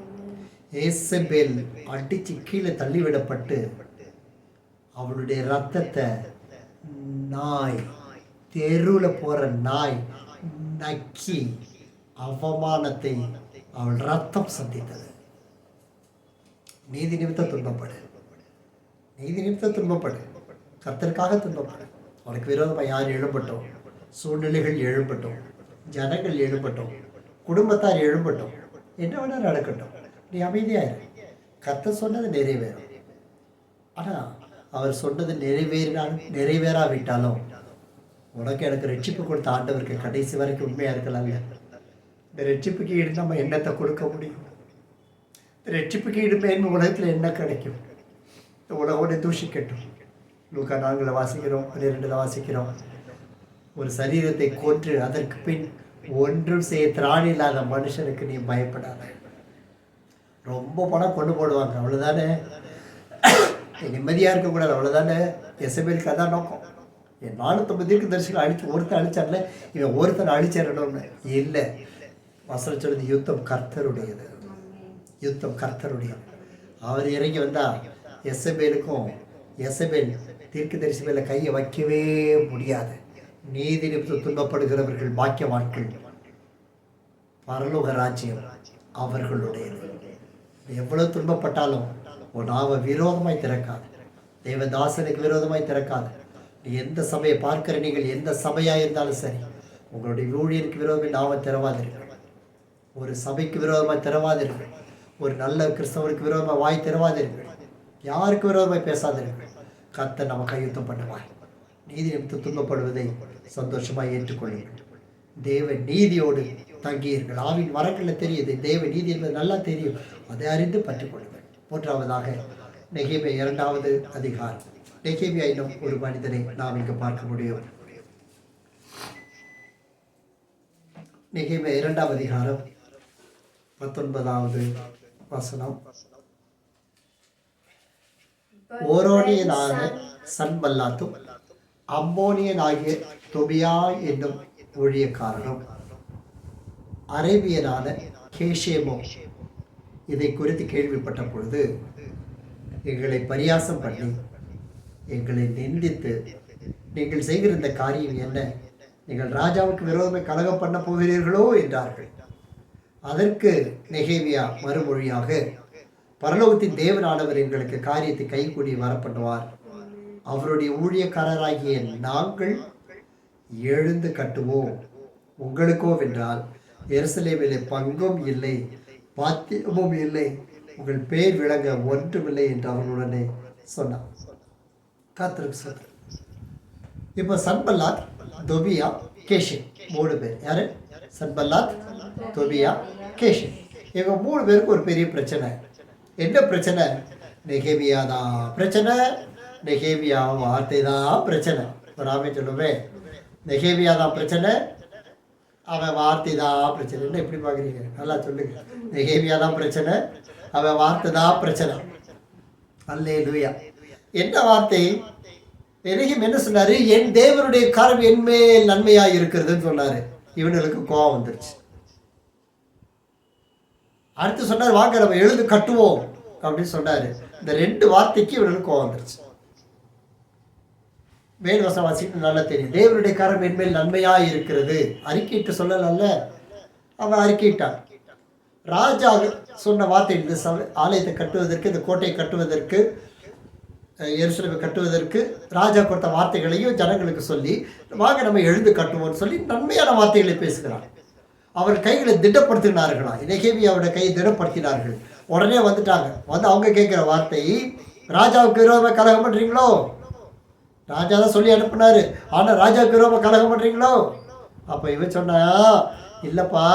ஏசபேல் அடித்து கீழே தள்ளிவிடப்பட்டு அவளுடைய ரத்தத்தை நாய், தெருவில் போகிற நாய் நக்கி அவமானத்தை அவள் ரத்தம் சந்தித்தது. நீதி நிமித்தம் துன்பப்படு, நீதி நிமித்தம் துன்பப்படு, கர்த்தருக்காக துன்பப்படு. அவனுக்கு விரோதமாக யார் எழும்பட்டோம், சூழ்நிலைகள் எழும்பட்டோம், ஜனங்கள் எழும்பட்டோம், குடும்பத்தார் எழும்பட்டோம், என்ன வேணா நடக்கட்டும், நீ அமைதியாயிரு. கர்த்தர் சொன்னது நிறைவேறும். ஆனால் அவர் சொன்னது நிறைவேறாவிட்டாலும் உனக்கு எனக்கு ரட்சிப்பு கொடுத்த ஆண்டவருக்கு கடைசி வரைக்கும் உண்மையாக இருக்கலாம்ல. இந்த ரட்சிப்புக்கு ஈடு நம்ம என்னத்தை கொடுக்க முடியும்? இந்த ரட்சிப்புக்கு ஈடு மேன்மை உலகத்தில் என்ன கிடைக்கும்? இந்த உலகோட தூஷிக்கட்டும். லூக்கா 4 வாசிக்கிறோம், 12 வாசிக்கிறோம். ஒரு சரீரத்தை கொன்று அதற்கு பின் ஒன்றும் செய்ய திராணி இல்லாத மனுஷனுக்கு நீ பயப்படாத. ரொம்ப பணம் கொண்டு போடுவாங்க, அவ்வளோதானே. நிம்மதியாக இருக்கக்கூடாது, அவ்வளோதானே. எசபேலுக்கு அதான் நோக்கம். என் 450 தீர்க்கதரிசிகளை அழிச்சு ஒருத்தன் அழிச்சார்ல, இவன் ஒருத்தனை அழிச்சிடணும்னு இல்லை. வசனம் சொல்லுது, யுத்தம் கர்த்தருடையது, யுத்தம் கர்த்தருடையது. அவர் இறங்கி வந்தால் எசபேலுக்கும் எசபேல் தீர்க்கதரிசி மேலே கையை வைக்கவே முடியாது. நீதி நிமித்தம் துன்பப்படுகிறவர்கள் பாக்கியவான்கள், பரலோக ராஜ்யம் அவர்களுடையது. எவ்வளோ துன்பப்பட்டாலும் உன் நாவை விரோதமாய் திறக்காது, தேவதாசனுக்கு விரோதமாய் திறக்காது. நீ எந்த சபையை பார்க்கிற, நீங்கள் எந்த சபையாக இருந்தாலும் சரி, உங்களுடைய ஊழியருக்கு விரோதமாக நாம திறவாதிருங்கள். ஒரு சபைக்கு விரோதமாக திறவாதிருங்கள். ஒரு நல்ல கிறிஸ்தவருக்கு விரோதமாக வாய் திறவாதிருங்கள். யாருக்கு விரோதமாக பேசாதிருங்கள். கர்த்தர் நம்ம கையுத்தம் பண்ணுவார். நீதி நிமித்து துன்பப்படுவதை சந்தோஷமாக ஏற்றுக்கொள்ளுங்கள். தேவ நீதியோடு தங்கியிருங்கள். ஆவின் வரங்களில் தெரியுது தேவ நீதி என்பது நல்லா தெரியும். அதை அறிந்து பற்றி கொள்ளுங்கள். மூன்றாவதாக நெகேமியா 2வது அதிகாரம். நெகேமியா என்னும் ஒரு மனிதனை நாம் இங்கு பார்க்க முடியும். நெகேமியா 2வது அதிகாரம் 19வது வசனம். ஓரோனியனான சன்பல்லாத்தும் அம்மோனியனாகிய தொபியா என்னும் ஊழியக்காரனும் அரேபியனான கேஷேமோ இதை குறித்து கேள்விப்பட்ட பொழுது எங்களை பரியாசம் பண்ணி எங்களை நிந்தித்து, நீங்கள் செய்கிற இந்த காரியம் என்ன? நீங்கள் ராஜாவுக்கு விரோதமாக கலகம் பண்ண போகிறீர்களோ என்றார்கள். அதற்கு நெகேமியா மறுமொழியாக, பரலோகத்தின் தேவனானவர் எங்களுக்கு காரியத்தை கைகூடி வரப்பண்ணுவார். அவருடைய ஊழியக்காரராகிய நாங்கள் எழுந்து கட்டுவோம். உங்களுக்கோ வென்றால் எருசலேமிலே பங்கும் இல்லை, பாத்தியமும் இல்லை, உங்கள் பேர் விளங்க ஒன்றுமில்லை என்று அவனுடனே சொன்னான். கர்த்தருக்கு ஸ்தோத்திரம். இப்போ சன்பல்லாத், தொபியா, கேஷிம் 3 பேர். யாரு? சன்பல்லாத், தொபியா, கேஷிம். இவங்க 3 பேருக்கு ஒரு பெரிய பிரச்சனை. என்ன பிரச்சனை? நெகேமியா தான் பிரச்சனை. நெகேமியா வார்த்தை தான் பிரச்சனை. ராமே சொல்லுவேன், நெகேமியா தான் பிரச்சனை, அவன் வார்த்தை தான் பிரச்சனை. என்ன எப்படி பார்க்குறீங்க? நல்லா சொல்லுங்க. நெகேமியா தான் பிரச்சனை, அவன் வார்த்தை தான் பிரச்சனை. அல்லேலூயா. என்ன வார்த்தை? நெகேமியா என்ன சொன்னாரு? என் தேவனுடைய கரம் என்மேல் நன்மையா இருக்கிறதுன்னு சொன்னாரு. இவனுக்கு கோபம் வந்துருச்சு. அடுத்து சொன்னார், வாங்க நம்ம எழுந்து கட்டுவோம் அப்படின்னு சொன்னாரு. இந்த 2 வார்த்தைக்கு இவனுக்கு கோபம் வந்துருச்சு. மேல் வசனம் வாசிட்டு நல்லா தெரியும். தேவனுடைய கரம் என்மேல் நன்மையா இருக்கிறது அறிக்கையிட்டு சொல்லல, அவன் அறிக்கையிட்டான். ராஜா சொன்ன வார்த்தை, இந்த ஆலயத்தை கட்டுவதற்கு, இந்த கோட்டையை கட்டுவதற்கு, எருசலேமை கட்டுவதற்கு ராஜா கொடுத்த வார்த்தைகளையும் ஜனங்களுக்கு சொல்லி, வாங்க நம்ம எழுந்து கட்டுவோம்னு சொல்லி நன்மையான வார்த்தைகளை பேசுகிறான். அவர் கைகளை திடப்படுத்தினார்களா? நெகேமியாவோட கையை திடப்படுத்தினார்கள். உடனே வந்துட்டாங்க. வந்து அவங்க கேட்குற வார்த்தை, ராஜாவுக்கு விரோதமாக கலகம் பண்ணுறீங்களோ? ராஜா தான் சொல்லி அனுப்புனாரு, ஆனால் ராஜாவுக்கு விரோதமாக கலகம் பண்ணுறீங்களோ? அப்போ இவன் சொன்னா, இல்லைப்பா,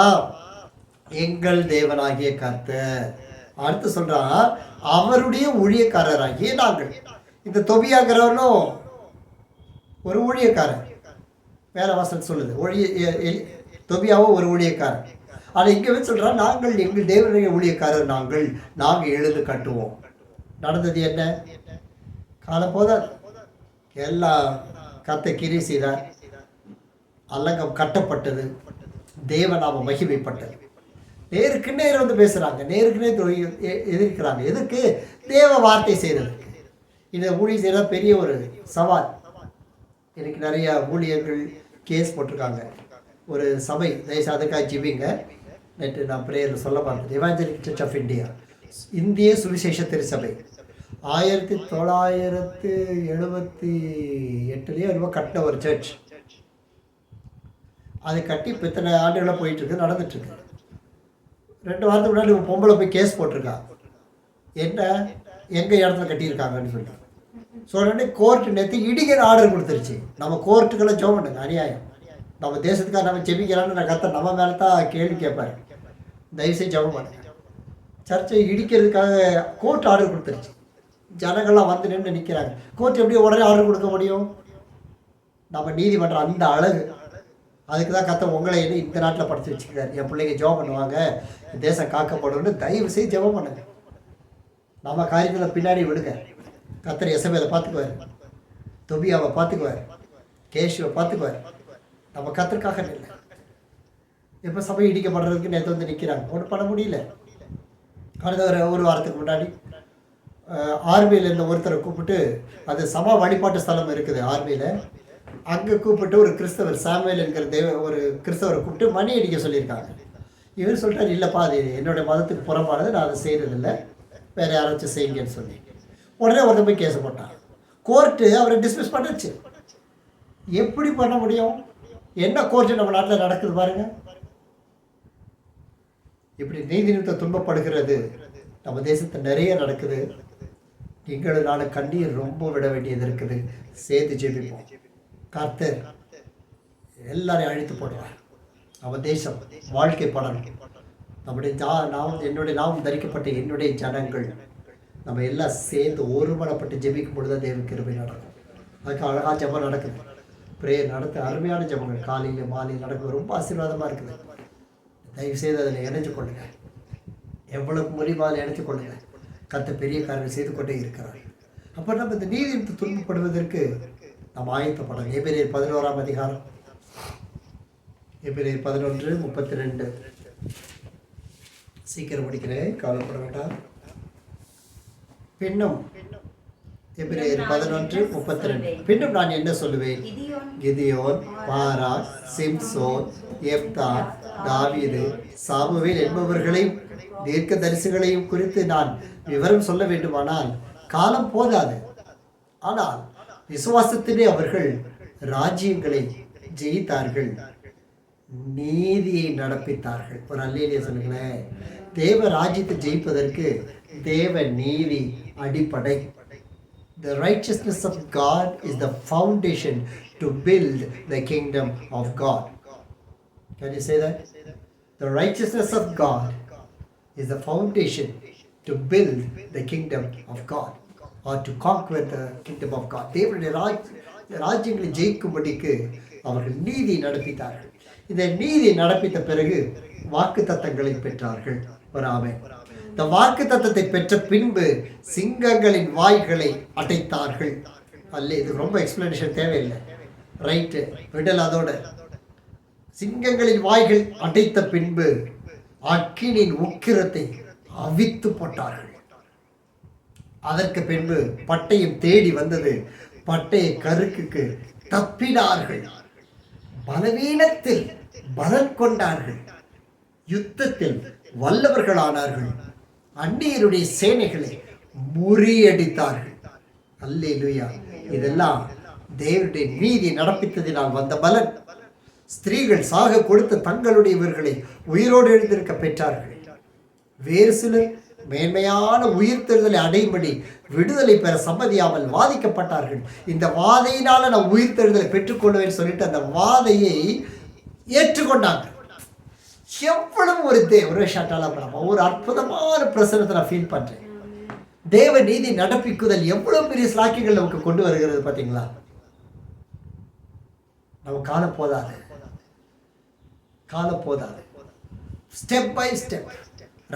எங்கள் தேவனாகிய கர்த்தர். அடுத்து சொல்கிறான், அவருடைய ஊழியக்காரராகிய நாங்கள். இந்த தொபியாங்கிறவனும் ஒரு ஊழியக்காரன். வேற வாசல் சொல்லுது, தொபியாவும் ஒரு ஊழியக்காரன். ஆனால் இங்கே வந்து சொல்கிறான், நாங்கள் எங்கள் தேவனுடைய ஊழியக்காரர், நாங்கள் எழுந்து கட்டுவோம். நடந்தது என்ன? காலம் போதாது, எல்லாம் கத்த கிரி செய்தார். அல்லங்கம் கட்டப்பட்டது, தேவநாம மகிமைப்பட்டது. நேருக்கு நேர் வந்து பேசுகிறாங்க, நேருக்கு நேர் எதிர்க்கிறாங்க. எதுக்கு? தேவ வார்த்தை செய்கிறதுக்கு. இதை ஊழியர் செய்கிற பெரிய ஒரு சவால். எனக்கு நிறையா ஊழியர்கள் கேஸ் போட்டிருக்காங்க. ஒரு சபை, தயவுசெய்து அதுக்காக ஜிபிங்க. நேற்று நான் பிரேயரில் சொல்ல பார்த்தேன். எவாஞ்சலிக் சர்ச் ஆஃப் இந்தியா, இந்திய சுவிசேஷ திருச்சபை 1978 கட்டின ஒரு சர்ச். அதை கட்டி இப்போ இத்தனை ஆண்டுகளாக போயிட்டுருக்கு, நடந்துட்டுருக்கு. 2 வாரத்துக்கு முன்னாடி ஒரு பொம்பளை போய் கேஸ் போட்டிருக்கா. என்ன, எங்கள் இடத்துல கட்டியிருக்காங்கன்னு சொல்லி. உடனே கோர்ட்டு நேற்று இடிக்கிற ஆர்டர் கொடுத்துருச்சு. நம்ம கோர்ட்டுக்கெல்லாம் ஜெபம் பண்ணுங்க, அநியாயம். நம்ம தேசத்துக்காக நம்ம ஜெபிக்கிறான்னு நான் கத்த நம்ம மேலே தான் கேள்வி கேட்பாரு. தயவுசெய்து ஜெபம் பண்ணுங்க. சர்ச்சை இடிக்கிறதுக்காக கோர்ட் ஆர்டர் கொடுத்துருச்சு. ஜனங்கள்லாம் வந்து நின்று நிற்கிறாங்க. கோர்ட் எப்படி உடனே ஆர்டர் கொடுக்க முடியும்? நம்ம நீதிமன்றம் அந்த அழகு. அதுக்கு தான் கத்த உங்களை என்ன இந்த நாட்டில் படித்து வச்சுக்கிறார். என் பிள்ளைங்க ஜெபம் பண்ணுவாங்க, தேசம் காக்கப்படணும்னு. தயவு செய்து ஜெபம் பண்ணுங்க. நம்ம காரியத்தில் பின்னாடி விடுங்க. கத்தர் எசபேலை பார்த்துக்குவார், தொபியாவை பார்த்துக்குவார், கேஷுவை பார்த்துக்குவார். நம்ம கத்தருக்காக இல்லை. இப்போ சபை இடிக்கப்படுறதுக்கு நேற்று வந்து நிற்கிறாங்க, ஒன்றும் பண்ண முடியல. அடுத்த ஒரு வாரத்துக்கு முன்னாடி ஆர்மியில் இருந்த ஒருத்தரை கூப்பிட்டு, அது சம வழிபாட்டு ஸ்தலம் இருக்குது ஆர்மியில், அங்கே கூப்பிட்டு ஒரு கிறிஸ்தவர் சாமுவேல் என்கிற ஒரு கிறிஸ்தவரை கூப்பிட்டு மணி அடிக்க சொல்லியிருக்காங்க. இவர் சொல்கிறார், இல்லைப்பா அது என்னுடைய மதத்துக்கு புறமானது, நான் அதை செய்கிறதில்லை, வேறு யாராச்சும் செய்யுங்கன்னு சொல்லி. உடனே ஒருத்தர் போய் கேஸ் போட்டான். கோர்ட்டு அவரை டிஸ்மிஸ் பண்ணிடுச்சு. எப்படி பண்ண முடியும்? என்ன கோர்ட்டு நம்ம நாட்டில் நடக்குது பாருங்க. இப்படி நீதி நிமித்தம் துன்பப்படுகிறது நம்ம தேசத்தில் நிறைய நடக்குது. நீங்களும் நானும் கண்ணீர் ரொம்ப விட வேண்டியது இருக்குது. சேர்த்து ஜெபிப்போம். கர்த்தர் எல்லாரையும் அழித்து போடுவார். நம்ம தேசம் வாழ்க்கை படணும். நம்முடைய என்னுடைய நாமம் தரிக்கப்பட்ட என்னுடைய ஜனங்கள் நம்ம எல்லாம் சேர்ந்து ஒருமனப்பட்டு ஜெபிக்கும் பொழுது தான் தேவ கிருபை நடக்கும். அதுக்கு அழகாக ஜெபம் நடக்குது. ப்ரேயர் நடத்த அருமையான ஜெபங்கள் காலையில் மாலையில் நடக்கும். ரொம்ப ஆசீர்வாதமாக இருக்குது. தயவுசெய்து அதில் இணைஞ்சு கொள்ளுங்க. எவ்வளவு முடிவால் இணைச்சு கொள்ளுங்க. கர்த்தர் பெரிய காரியங்கள் செய்து கொண்டே இருக்கிறார். அப்போ நம்ம இந்த நீதி துன்பப்படுவதற்கு நம்ம ஆயத்தப்படணும். எபிரேயர் 11ஆம் அதிகாரம், எபிரேயர் 11:32. சீக்கிரம் முடிக்கிறேன், கவலைப்பட வேண்டாம். பின்னும் எபிரேயர் 11:32. பின்னும் நான் என்ன சொல்லுவேன்? கிதியோன், பாராக், சிம்சோன், எப்தா, தாவீது, சாமுவேல் என்பவர்களையும் தீர்க்க தரிசிகளையும் குறித்து நான் விவரம் சொல்ல வேண்டுமானால் காலம் போதாது. ஆனால் விசுவாசத்திலே அவர்கள் ராஜ்யங்களை ஜெயித்தார்கள், நீதியை நடப்பித்தார்கள். ஒரு அல்லேலியா சொல்லுங்களேன். தேவ ராஜ்யத்தை ஜெயிப்பதற்கு தேவ நீதி அடிப்படை. The righteousness of God is the foundation to build the kingdom of God. Can you say that? The righteousness of God is the foundation to build the kingdom of God or to conquer the kingdom of God. தேவனுடைய ராஜ்யங்களை ஜெயிக்கும்படிக்கு அவர்கள் நீதி நடப்பித்தார்கள். இந்த நீதி நடப்பித்த பிறகு வாக்குத்தத்தங்களை பெற்றார்கள். ஒரு ஆமென். இந்த வாக்குத்தத்தத்தை பெற்ற பின்பு சிங்கங்களின் வாய்களை அடைத்தார்கள். அல்ல, இது ரொம்ப எக்ஸ்பிளனேஷன் தேவையில்லை. ரைட்டு, விடல். அதோட சிங்கங்களின் வாய்கள் அடைத்த பின்பு அக்கினியின் உக்கிரத்தை அவித்து போட்டார்கள். அதற்கு பின்பு பட்டயம் தேடி வந்தது. பட்டய கருக்குக்கு தப்பினார்கள். பலவீனத்தில் பலன் கொண்டார்கள். யுத்தத்தில் வல்லவர்களானார்கள். அந்நியருடைய சேனைகளை முறியடித்தார்கள். அல்லேலூயா. இதெல்லாம் தேவனுடைய நீதி நடப்பித்ததினால் வந்த பலன். ஸ்திரீகள் சாக கொடுத்த தங்களுடையவர்களை உயிரோடு எழுந்திருக்க பெற்றார்கள். வேறு சிலர் மேன்மையான உயிர்த்தெழுதலை அடையும்படி விடுதலை பெற சம்மதியாமல் வாதிக்கப்பட்டார்கள். இந்த வாதையினால நான் உயிர்த்தெழுதலை பெற்றுக்கொள்வேன்னு சொல்லிட்டு அந்த வாதையை ஏற்றுக்கொண்டாங்க. எவ்வளவு ஒரு அற்புதமான பிரசனத்தை நான் ஃபீல் பண்றேன். தேவ நீதி நடப்பிக்குதல் எவ்வளவு பெரிய சாக்கியங்கள் நமக்கு கொண்டு வருகிறது பார்த்தீங்களா? நம்ம காணப்போதாது. ஸ்டெப் பை ஸ்டெப்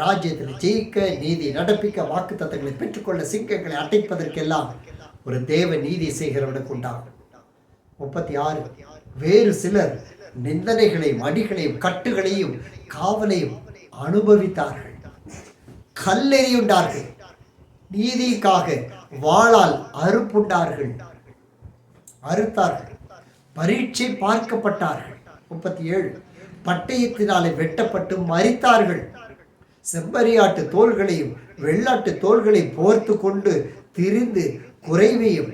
ராஜ்யத்தில் ஜெயிக்க, நீதி நடப்பிக்க, வாக்கு தத்தங்களை பெற்றுக்கொள்ள, சிங்கங்களை அடைப்பதற்கெல்லாம் ஒரு தேவ நீதி செய்கிறவனுக்கு உண்டாகும். 36. வேறு சிலர் நிந்தனைகளையும் அடிகளையும் கட்டுகளையும் காவலையும் அனுபவித்தார்கள். கல்லெறியுண்டார்கள். நீதிக்காக வாளால் அறுத்தார்கள். பரீட்சை பார்க்கப்பட்டார்கள். 37. பட்டயத்தினாலே வெட்டப்பட்டு மரித்தார்கள். செம்மறியாட்டு தோள்களையும் வெள்ளாட்டு தோள்களையும் போர்த்து கொண்டு திரிந்து குறைவையும்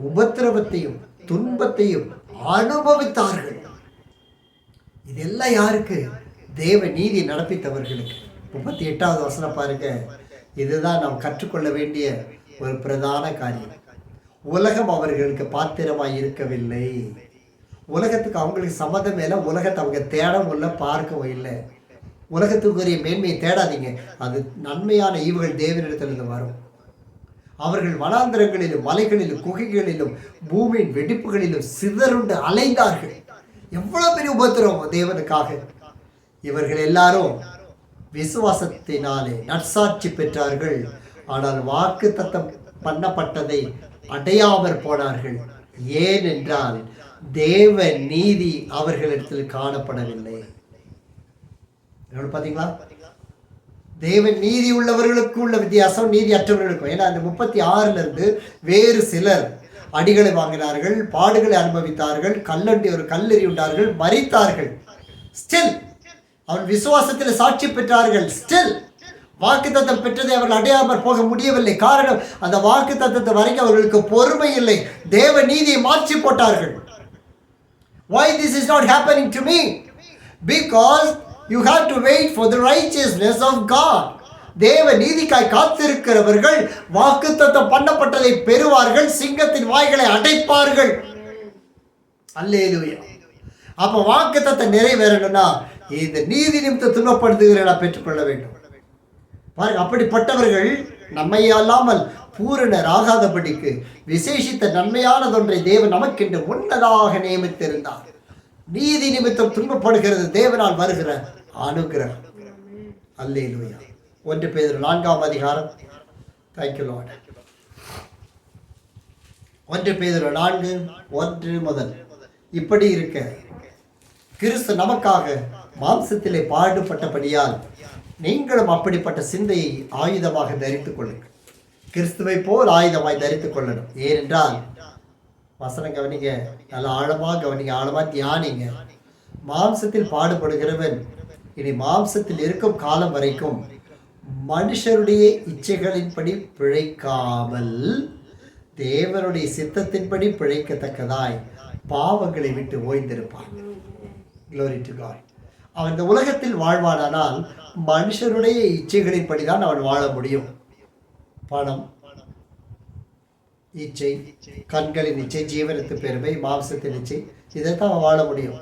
உபத்திரவத்தையும் துன்பத்தையும் அனுபவித்தார்கள். இதெல்லாம் யாருக்கு? தேவ நீதி நடப்பித்தவர்களுக்கு. 38வது வசனம் பாருங்க. இதுதான் நாம் கற்றுக்கொள்ள வேண்டிய ஒரு பிரதான காரியம். உலகம் அவர்களுக்கு பாத்திரமாய் இருக்கவில்லை. உலகத்துக்கு அவங்களுக்கு சம்மதம் இல்லை. உலகத்தை அவங்க தேடவும் இல்லை, பார்க்கவும் இல்லை. உலகத்துக்குரிய மேன்மையை தேடாதீங்க. அது நன்மையான ஈவுகள் தேவனிடத்திலிருந்து வரும். அவர்கள் வனாந்தரங்களிலும் மலைகளிலும் குகைகளிலும் பூமியின் வெடிப்புகளிலும் சிதறுண்டு அலைந்தார்கள். எவ்வளவு பெரிய உபத்திரவம் தேவனுக்காக. இவர்கள் எல்லாரும் விசுவாசத்தினாலே நற்சாட்சி பெற்றார்கள். ஆனால் வாக்கு தத்தம் பண்ணப்பட்டதை அடையாமற் போனார்கள். ஏனென்றால் தேவ நீதி அவர்களிடத்தில் காணப்படவில்லை. பார்த்தீங்களா? தேவ நீதி உள்ளவர்களுக்கு உள்ள வித்தியாசம் நீதி அற்றவர்களுக்கும். ஏன்னா அந்த 36 இருந்து வேறு சிலர் அடிகளை வாங்கினார்கள், பாடுகளை அனுபவித்தார்கள், கல்லெறி உண்டார்கள், மரித்தார்கள். ஸ்டில் அவர்கள் விசுவாசத்தில் சாட்சி பெற்றார்கள். ஸ்டில் வாக்கு தத்தம் பெற்றதை அவர்கள் அடையாமல் போக முடியவில்லை. காரணம், அந்த வாக்கு தத்தத்தை வரைக்கும் அவர்களுக்கு பொறுமை இல்லை. தேவ நீதியை மாற்றி போட்டார்கள். Why this is not happening to me? Because you have to wait for the righteousness of God. தேவ நீதிக்காய் காத்திருக்கிறவர்கள் வாக்குத்தத்தம் பண்ணப்பட்டதை பெறுவார்கள், சிங்கத்தின் வாய்களை அடைப்பார்கள். அல்லேலூயா. அப்ப வாக்குத்தத்தம் நிறைவேறணும்னா இந்த நீதி நிமித்த துன்பப்படுத்துகிறவர்களை பெற்றுக்கொள்ள வேண்டும். பாருங்க, அப்படிப்பட்டவர்கள் நம்மை அல்லாமல் பூரணர் ஆகாதபடிக்கு விசேஷித்த நன்மையானதொன்றை தேவன் நமக்கென்று முன்னதாக நியமித்திருந்தார். நீதி நிமித்தம் துன்பப்படுகிறது தேவனால் வருகிற அனுகிரகம். அல்லேலூயா. 1 பேதுரு 4ஆம் அதிகாரம். Thank you Lord. 1 பேதுரு 4:1 முதல். இப்படி இருக்க கிறிஸ்து நமக்காக மாம்சத்திலே பாடுபட்டபடியால் நீங்களும் அப்படிப்பட்ட சிந்தையை ஆயுதமாக தரித்துக் கொள்ளுங்கள். கிறிஸ்துவை போல் ஆயுதமாய் தரித்துக் கொள்ளணும். ஏனென்றால் வசனம் கவனிங்க, நல்லா ஆழமாக கவனிங்க, ஆழமாக தியானிங்க. மாம்சத்தில் பாடுபடுகிறவன் இனி மாம்சத்தில் இருக்கும் காலம் வரைக்கும் மனுஷருடைய இச்சைகளின்படி பிழைக்காமல் தேவனுடைய சித்தத்தின்படி பிழைக்கத்தக்கதாய் பாவங்களை விட்டு ஓய்ந்திருப்பான். Glory to God. அவன் இந்த உலகத்தில் வாழ்வானால் மனுஷருடைய இச்சைகளின்படி தான் அவன் வாழ முடியும். பணம், இச்சை, கண்களின் இச்சை, ஜீவனத்து பெருமை, மாம்சத்தின் இச்சை, இதைத்தான் அவன் வாழ முடியும்.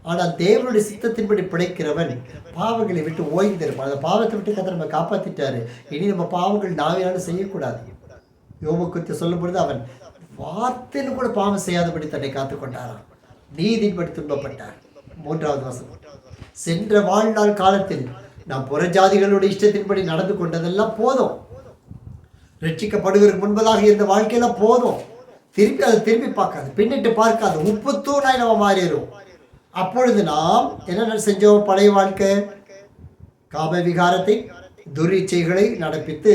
ஆனால் தேவனுடைய சித்தத்தின்படி பிழைக்கிறவன் பாவங்களை விட்டு ஓய்ந்திருப்பான். அந்த பாவத்தை விட்டு கதை நம்ம காப்பாற்றிட்டாரு. இனி நம்ம பாவங்கள் நாவினாலும் செய்யக்கூடாது. யோபு குறித்து சொல்லும் பொழுது அவன் வார்த்தையிலும் கூட பாவம் செய்யாதபடி தன்னை காத்துக்கொண்டாராம். நீதின்படி துன்பப்பட்டார். 3வது வசனம். சென்ற வாழ்நாள் காலத்தில் நாம் புறஜாதிகளுடைய இஷ்டத்தின்படி நடந்து கொண்டதெல்லாம் போதும். ரட்சிக்கப்படுவதற்கு முன்பதாக இருந்த வாழ்க்கையெல்லாம் போதும். அதை திரும்பி பார்க்காது, பின்னிட்டு பார்க்காது, உப்புத்தூணாய் நம்ம மாறிடும். அப்பொழுது நாம் என்ன செஞ்சோம்? பழைய வாழ்க்கை காம விகாரத்தை, துரிச்சைகளை நடப்பித்து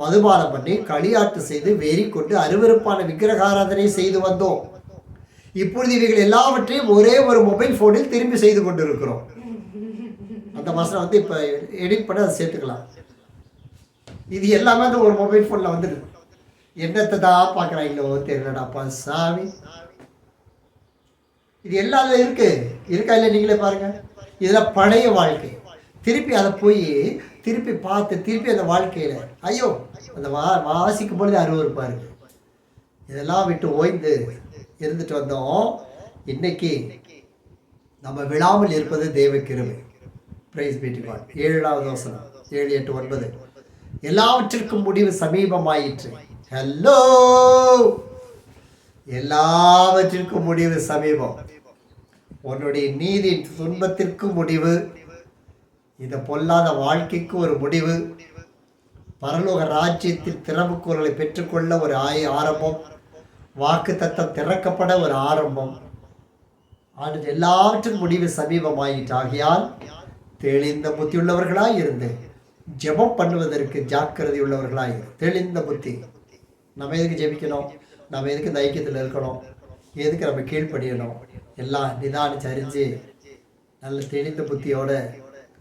மதுபானம் பண்ணி களியாட்டு செய்து வெறி கொண்டு அருவருப்பான விக்கிரகாராதனை செய்து வந்தோம். இப்பொழுது இவைகள் எல்லாவற்றையும் ஒரே ஒரு மொபைல் போனில் திரும்பி செய்து கொண்டு இருக்கிறோம். அந்த வசனம் வந்து இப்போ எடிட் பண்ண அதை சேர்த்துக்கலாம். இது எல்லாமே அந்த ஒரு மொபைல் ஃபோனில் வந்துடுது. என்னத்தை தான் பார்க்குறாங்களோ தெரியலடாப்பா சாமி. இது எல்லாம் இருக்கா இல்லை? நீங்களே பாருங்கள். இதெல்லாம் பழைய வாழ்க்கை. திருப்பி அதை போய் திருப்பி பார்த்து திருப்பி அந்த வாழ்க்கையில் ஐயோ அந்த வாசிக்கும் பொழுது அருவருப்பா இருக்கு. இதெல்லாம் விட்டு ஓய்ந்து இருந்துட்டு வந்தோம். இன்னைக்கு நம்ம விழாமல் இருப்பது தேவ கிருபை. Praise be to God. 7வது வசனம், 7, 8, 9. எல்லாவற்றிற்கும் முடிவு சமீபமாயிற்று. ஹலோ, எல்லாவற்றிற்கும் முடிவு சமீபம். உன்னுடைய நீதி துன்பத்திற்கு முடிவு, இந்த பொல்லாத வாழ்க்கைக்கு ஒரு முடிவு, பரலோக ராஜ்யத்தில் திறவுகோல்களை பெற்றுக்கொள்ள ஒரு ஆரம்பம், வாக்கு தத்தம் திறக்கப்பட ஒரு ஆரம்பம். ஆனால் எல்லாவற்றின் முடிவு சமீபமாயிற்று. ஆகையால் தெளிந்த புத்தி உள்ளவர்களாய் இருந்து ஜெபம் பண்ணுவதற்கு ஜாக்கிரதை உள்ளவர்களாய் தெளிந்த புத்தி. நம்ம எதுக்கு ஜெபிக்கணும்? நம்ம எதுக்கு இந்த ஐக்கியத்தில் இருக்கணும்? எதுக்கு நம்ம கீழ்ப்படியணும்? எல்லாம் நிதானிச்சு அறிஞ்சு நல்ல தெளிந்த புத்தியோட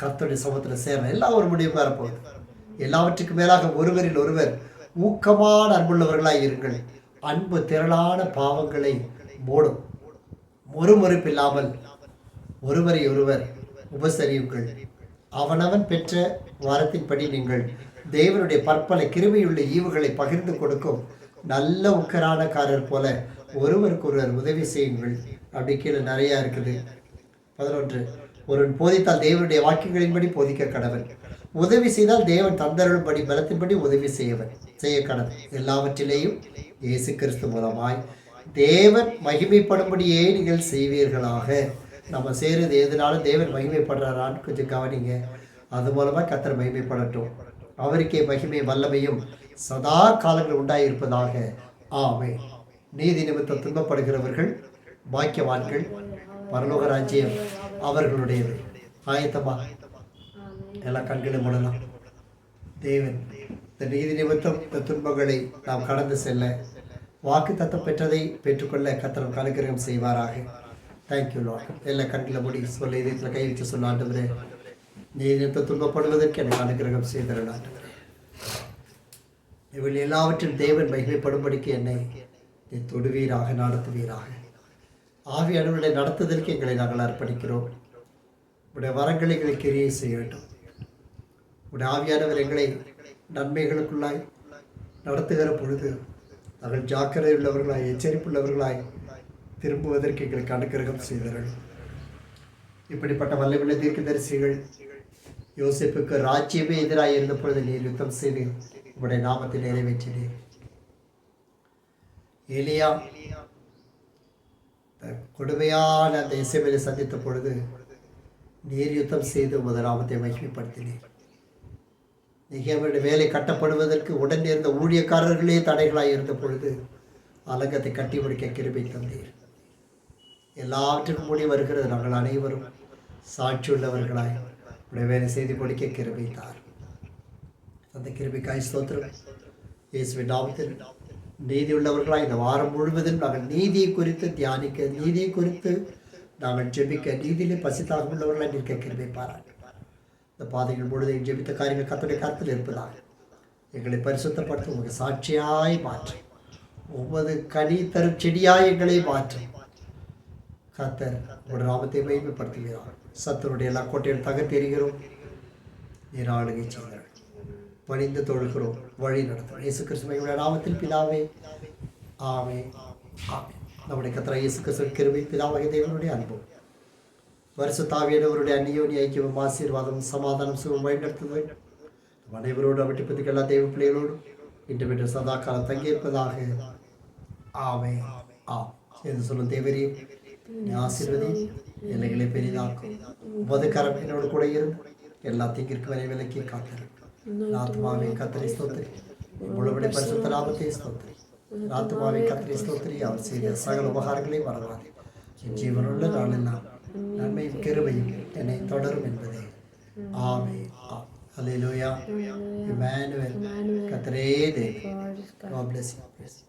கர்த்தருடைய சமூகத்தில் சேரணும். எல்லாம் ஒரு முடிவு வரப்போகுது. எல்லாவற்றுக்கும் மேலாக ஒருவரில் ஒருவர் ஊக்கமான அன்புள்ளவர்களாய் இருங்கள். அன்பு திரளான பாவங்களை மூடும். முறுமுறுப்பில்லாமல் ஒருவரை ஒருவர் உபசரியுங்கள். அவனவன் பெற்ற வரத்தின்படி நீங்கள் தேவனுடைய பற்பல கிருபையுள்ள ஈவுகளை பகிர்ந்து கொடுக்கும் நல்ல உக்கரானக்காரர் போல ஒருவருக்கு ஒருவர் உதவி செய்யுங்கள். அப்படி கீழே நிறையா இருக்குது. 11. ஒருவன் போதித்தால் தேவனுடைய வாக்கியங்களின்படி போதிக்க கடவன். உதவி செய்தால் தேவன் தந்தருளும்படி பலத்தின்படி உதவி செய்ய கடவன். எல்லாவற்றிலேயும் இயேசு கிறிஸ்து மூலமாய் தேவன் மகிமைப்படும்படியே நீங்கள் செய்வீர்களாக. நம்ம செய்கிறது எதுனாலும் தேவன் மகிமைப்படுறாரான்னு கொஞ்சம் கவனிங்க. அது மூலமாக கர்த்தர் மகிமைப்படட்டும். அவருக்கே மகிமை வல்லமையும் சதா காலங்கள் உண்டாயிருப்பதாக. ஆமென். நீதி நிமித்தம் துன்பப்படுகிறவர்கள் பாக்கியவான்கள், பரலோக ராஜ்யம் அவர்களுடையது. ஆயத்தமா எல்லா கண்களும் மூடலாம். தேவன் இந்த நீதி நிமித்தம் இந்த துன்பங்களை நாம் கடந்து செல்ல வாக்கு தத்தம் பெற்றதை பெற்றுக்கொள்ள கர்த்தர் அனுக்கிரகம் செய்வாராக. Thank you Lord. எல்லா கண்களை மூடி சொல்ல இதயத்தில் கை வச்சு சொல்ல, ஆண்டவரே நீதி நிமித்தம் துன்பப்படுவதற்கு எனக்கு அனுக்கிரகம் செய்தரன். ஆண்டவரே இவள் எல்லாவற்றும் தேவன் மகிமைப்படும்படிக்கு என்னை தொடுவீராக, நடத்துவீராக. ஆவியானவருடைய நடத்துதலுக்கு எங்களை நாங்கள் அர்ப்பணிக்கிறோம். உடைய வரங்களை எங்களை கிரியை செய்யட்டும். உடைய ஆவியானவர் எங்களை நன்மைகளுக்குள்ளாய் நடத்துகிற பொழுது நாங்கள் ஜாக்கிரதை உள்ளவர்களாய் எச்சரிப்புள்ளவர்களாய் திரும்புவதற்கு எங்களுக்கு அனுக்கிரகம் செய்தார்கள். இப்படிப்பட்ட வல்லமையுள்ள தீர்க்கதரிசிகள் யோசேப்புக்கு ராஜ்யமே எதிராக இருந்த பொழுது நீர் யுத்தம் செய்து உடைய நாமத்தை நிறைவேற்றினீர். எலியா கொடுமையான அந்த இசைவேலை சந்தித்த பொழுது நீர் யுத்தம் செய்து உமது நாமத்தை மகிமைப்படுத்தினீர். நெகேமியாவுடைய வேலை கட்டப்படுவதற்கு உடன் இருந்த ஊழியக்காரர்களே தடைகளாய் இருந்த பொழுது அலங்கத்தை கட்டி முடிக்க கிருபை தந்தீர். எல்லாவற்றிற்கும் மூடி வருகிறது. நாங்கள் அனைவரும் சாட்சியுள்ளவர்களாய் உடைய வேலை செய்து முடிக்க கிருபை தார். அந்த கிருபைக்காய் ஸ்தோத்திரம். இயேசுவின் நாமத்தில் நீதி உள்ளவர்களாய் இந்த வாரம் முழுவதும் நாங்கள் நீதியை குறித்து தியானிக்க, நீதியை குறித்து நாங்கள் ஜெபிக்க, நீதியிலே பசித்தாக உள்ளவர்களாய் நிற்க கிருபை பாராட்டு. இந்த பாதைகள் முழுவதும் ஜெபித்த காரியங்கள் கர்த்தருடைய கருத்தில் இருப்பதாக எங்களை பரிசுத்தப்படுத்த உங்களுக்கு சாட்சியாய் மாற்றும். ஒவ்வொரு கனி தரும் செடியாய் எங்களை மாற்றும். கர்த்தர் உங்களுடைய நாமத்தை மகிமைப்படுத்துகிறார். சத்துருடைய எல்லா கோட்டையும் தகர்த்தெறிகிறோம். நீர் ஆளுகை செய்கிறார். பணிந்து தொழுகிறோம், வழி நடத்தும். இயேசு கிறிஸ்துவின் நாமத்தில் பிதாவே, ஆமே ஆமே. நம்முடைய கர்த்தர் இயேசு கிறிஸ்துவின் கிருபை, பிதாவாகிய தேவனுடைய அன்பும் பரிசுத்த ஆவியானவருடைய அந்நியோன்ய ஐக்கியமும் ஆசீர்வாதம் சமாதானம் சுகம் வழிநடத்துவது அனைவரோடு அவற்றிப்பதுக்கு எல்லா தெய்வ பிள்ளைகளோடும் இன்று சதா காலம் தங்கியிருப்பதாக. ஆமே ஆம் என்று சொல்லும் தேவரையும் ஆசீர்வதி எல்லைகளை பெரிதாக்கும். உமது கரம் என்னோடு கூட இருந்து எல்லா தீங்கிற்கு வரை விலக்கி காத்திருக்கும். ஆத்மாவே கர்த்தரை ஸ்தோத்திரி, முழுபடி பரிசுத்த நாமத்தை ஸ்தோத்திரி. ஆத்மாவே கர்த்தரை ஸ்தோத்திரி. அவர் செய்த சகல உபகாரங்களை மறவாதே. என் ஜீவனுள்ள நாளெல்லாம் நன்மையும் கிருபையும் என்னை தொடரும் என்பதே. ஆமே ஆம். அல்லேலூயா. இம்மானுவேல். கர்த்தரே தேவன். God bless you.